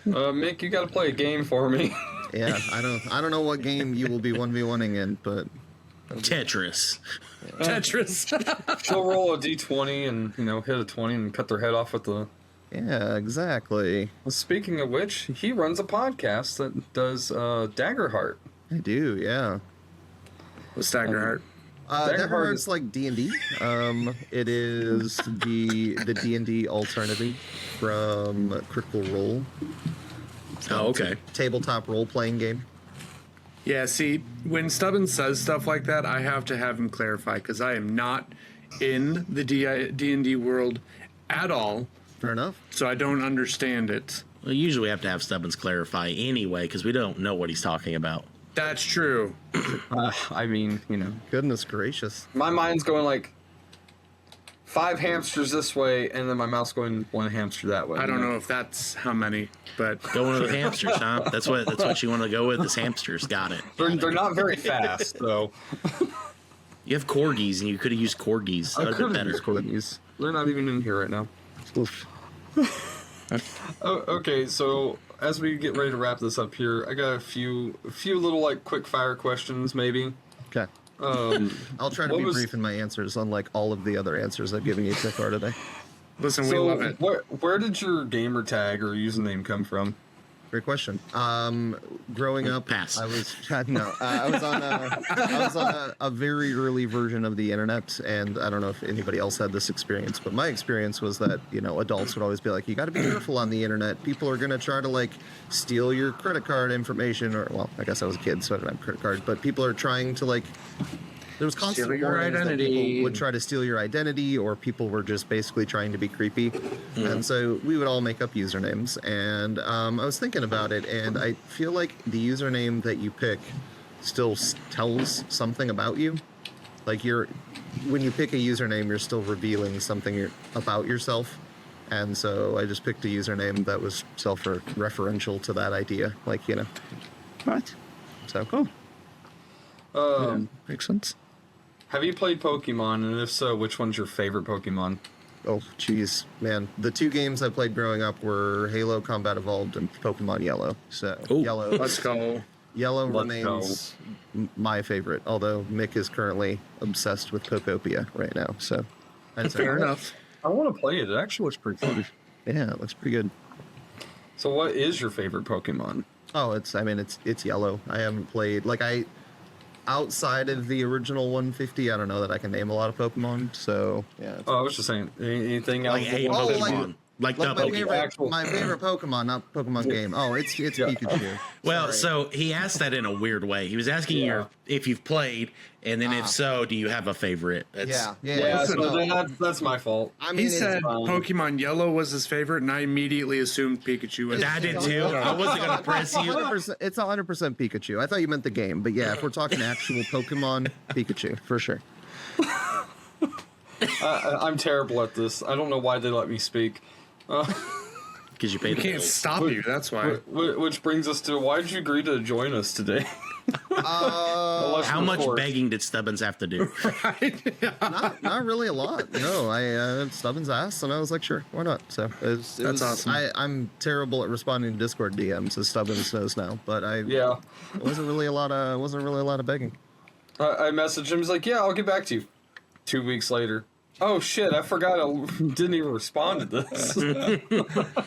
Mick, you got to play a game for me. Yeah, I don't know what game you will be 1v1ing in, but Tetris. Tetris. She'll roll a d20 and hit a 20 and cut their head off with the. yeah, exactly. Well, speaking of which, he runs a podcast that does Daggerheart. I do, yeah. What's Daggerheart? Daggerheart's like D&D. It is the D&D alternative from Critical Role. Oh, okay. Tabletop role-playing game. Yeah, see, when Stubbins says stuff like that, I have to have him clarify because I am not in the D&D world at all. Fair enough. So I don't understand it. Well, usually we have to have Stubbins clarify anyway because we don't know what he's talking about. That's true. I mean, Goodness gracious. my mind's going like 5 hamsters this way, and then my mouth's going 1 hamster that way. I don't know if that's how many, but Going with hamsters, huh? That's what you want to go with is hamsters. Got it. They're not very fast, though. You have corgis, and you could have used corgis. I That would could have have been used better. corgis. They're not even in here right now. Oof. Oh, okay, so as we get ready to wrap this up here, I got a few little like quick fire questions, maybe. Okay. I'll try to be brief in my answers, unlike all of the other answers I've given you so far today. listen, we So love it. where did your gamer tag or username come from? Great question. Growing up, Pass. I was on a very early version of the internet, and I don't know if anybody else had this experience, but my experience was that adults would always be like, "You got to be careful on the internet. People are going to try to like steal your credit card information." Or, well, I guess I was a kid, so I didn't have a credit card, but people are trying to like. There was constant warnings that people would try to steal your identity, or people were just basically trying to be creepy. And so we would all make up usernames. And I was thinking about it, and I feel like the username that you pick still tells something about you. Like when you pick a username, you're still revealing something about yourself. And so I just picked a username that was self-referential to that idea. Like, What? So cool. Makes sense. Have you played Pokemon, and if so, which one's your favorite Pokemon? Oh, jeez, man. The 2 games I played growing up were Halo Combat Evolved and Pokemon Yellow. So, Yellow. Let's go. Yellow remains my favorite, although Mick is currently obsessed with Pokopia right now. So, Fair enough. I want to play it. It actually looks pretty fun. Yeah, it looks pretty good. So what is your favorite Pokemon? Oh, it's Yellow. I haven't played, outside of the original 150, I don't know that I can name a lot of Pokemon, so, yeah. Oh, I was just saying, anything else? Like a Pokemon. Like the Pokemon. My favorite Pokemon, not Pokemon game. Oh, it's Pikachu. Well, so he asked that in a weird way. He was asking you if you've played, and then if so, do you have a favorite? Yeah, so then that's my fault. I mean, He said Pokemon Yellow was his favorite, and I immediately assumed Pikachu was. I did too. I wasn't going to press you. It's 100% Pikachu. I thought you meant the game, but yeah, if we're talking actual Pokemon, Pikachu for sure. I'm terrible at this. I don't know why they let me speak. Because you paid the Can't bills. stop you. That's why. Which brings us to, why did you agree to join us today? How much begging did Stubbins have to do? Not really a lot. No, I Stubbins asked, and I was like, sure, why not? So That's awesome. I'm terrible at responding to Discord DMs, as Stubbins knows now. But it wasn't really a lot of begging. I messaged him. He's like, yeah, I'll get back to you. 2 weeks later. Oh shit! I forgot. I didn't even respond to this.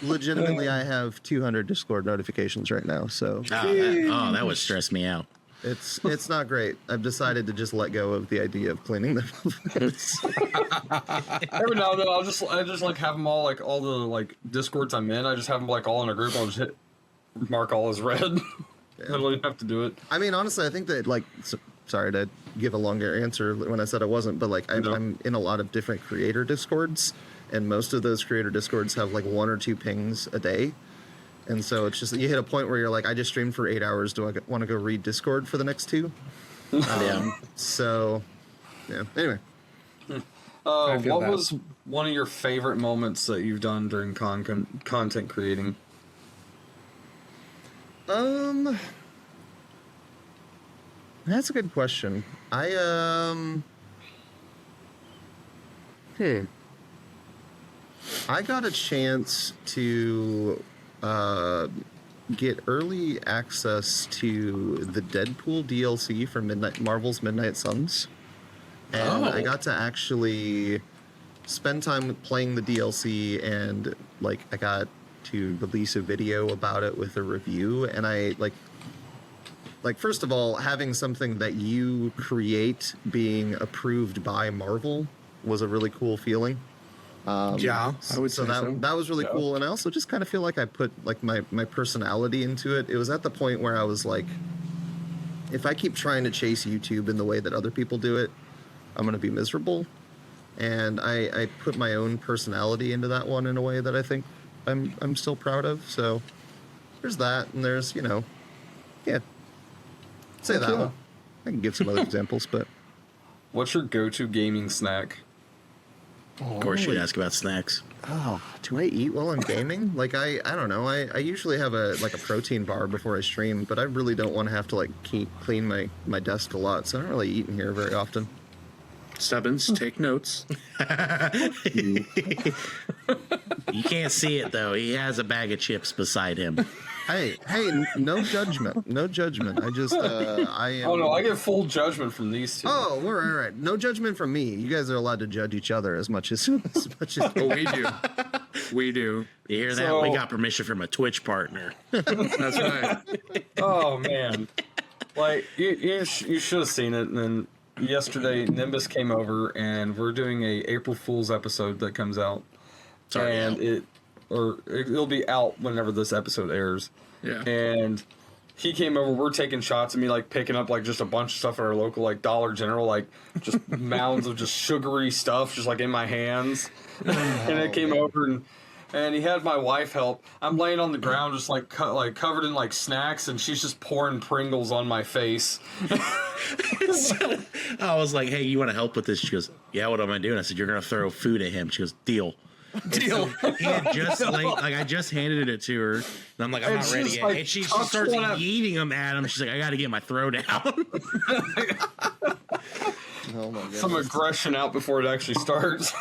Legitimately, I have 200 Discord notifications right now, so That would stress me out. it's not great. I've decided to just let go of the idea of cleaning them. Every now and then, I just like have them all, like all the like Discords I'm in. I just have them like all in a group. I'll just mark all as red. I don't even have to do it. I mean, honestly, I think that sorry to give a longer answer when I said I wasn't, but I'm in a lot of different creator Discords, and most of those creator Discords have like 1 or 2 pings a day. And so it's just, you hit a point where you're like, I just streamed for 8 hours. Do I want to go read Discord for the next 2? So, yeah. Anyway. What was one of your favorite moments that you've done during content creating? That's a good question. I got a chance to get early access to the Deadpool DLC for Marvel's Midnight Suns. And I got to actually spend time playing the DLC, and I got to release a video about it with a review, and I first of all, having something that you create being approved by Marvel was a really cool feeling. I would say so. That was really cool, and I also just kind of feel like I put my personality into it. It was at the point where I was like, if I keep trying to chase YouTube in the way that other people do it, I'm gonna be miserable. And I put my own personality into that one in a way that I think I'm still proud of. So there's that, and there's say that one. I can give some other examples, but What's your go-to gaming snack? Of course, you'd ask about snacks. Oh, do I eat while I'm gaming? I don't know. I usually have a protein bar before I stream, but I really don't want to have to keep clean my desk a lot, so I don't really eat in here very often. Stubbins, take notes. You can't see it though. He has a bag of chips beside him. Hey, no judgment. No judgment. I just I am. Oh no, I get full judgment from these two. Oh, we're all right. No judgment from me. You guys are allowed to judge each other as much as Oh, we do. We do. You hear that? So- We got permission from a Twitch partner. That's right. Oh man, like you should have seen it. And then yesterday, Nimbus came over, and we're doing a April Fool's episode that comes out, Sorry, and it'll be out whenever this episode airs. Yeah. And he came over. We're taking shots of me like picking up like just a bunch of stuff at our local like Dollar General, like just mounds of just sugary stuff, just like in my hands. And it came over and he had my wife help. I'm laying on the ground, just like covered in like snacks, and she's just pouring Pringles on my face. So, I was like, "Hey, you want to help with this?" She goes, "Yeah, what am I doing?" I said, "You're gonna throw food at him." She goes, "Deal." Deal. He had just like I just handed it to her, and I'm like, "I'm And not ready she's yet." like, And she "Tuck starts one up." eating them at him. She's like, "I got to get my throat out." Oh my goodness. Some aggression out before it actually starts.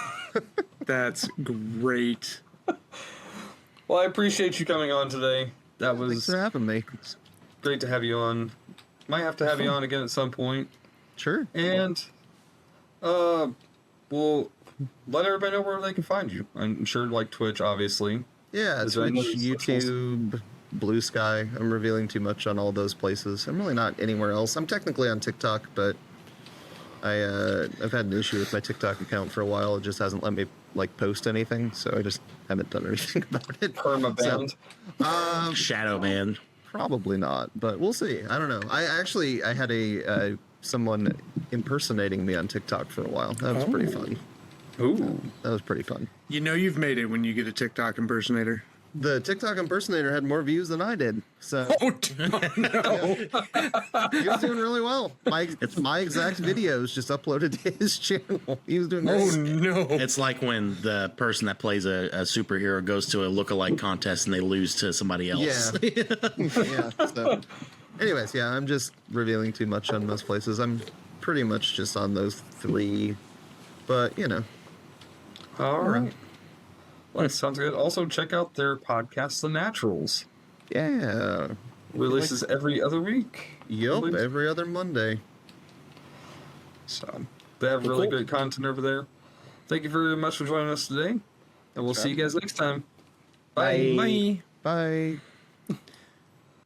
That's great. Well, I appreciate you coming on today. That Thanks was for having me. great to have you on. Might have to have you on again at some point. Sure. And we'll let everybody know where they can find you. I'm sure like Twitch, obviously. Yeah, Is there Twitch, any other socials? YouTube, Blue Sky. I'm revealing too much on all those places. I'm really not anywhere else. I'm technically on TikTok, but I've had an issue with my TikTok account for a while. It just hasn't let me like post anything, so I just haven't done anything about it. Permaband. Shadow man. Probably not, but we'll see. I don't know. I had a someone impersonating me on TikTok for a while. That was pretty fun. Ooh. That was pretty fun. You know you've made it when you get a TikTok impersonator. The TikTok impersonator had more views than I did, so Oh no! he was doing really well. It's my exact videos just uploaded to his channel. He was doing Oh great. no! It's like when the person that plays a superhero goes to a lookalike contest and they lose to somebody else. Yeah. Yeah. So, anyways, yeah, I'm just revealing too much on most places. I'm pretty much just on those three, but you know. All right. Well, sounds good. Also, check out their podcast, The Naturals. Yeah. Releases every other week. Yup, every other Monday. So they have really cool. great content over there. Thank you very much for joining us today, and we'll see you guys next time. Bye. Bye. Bye.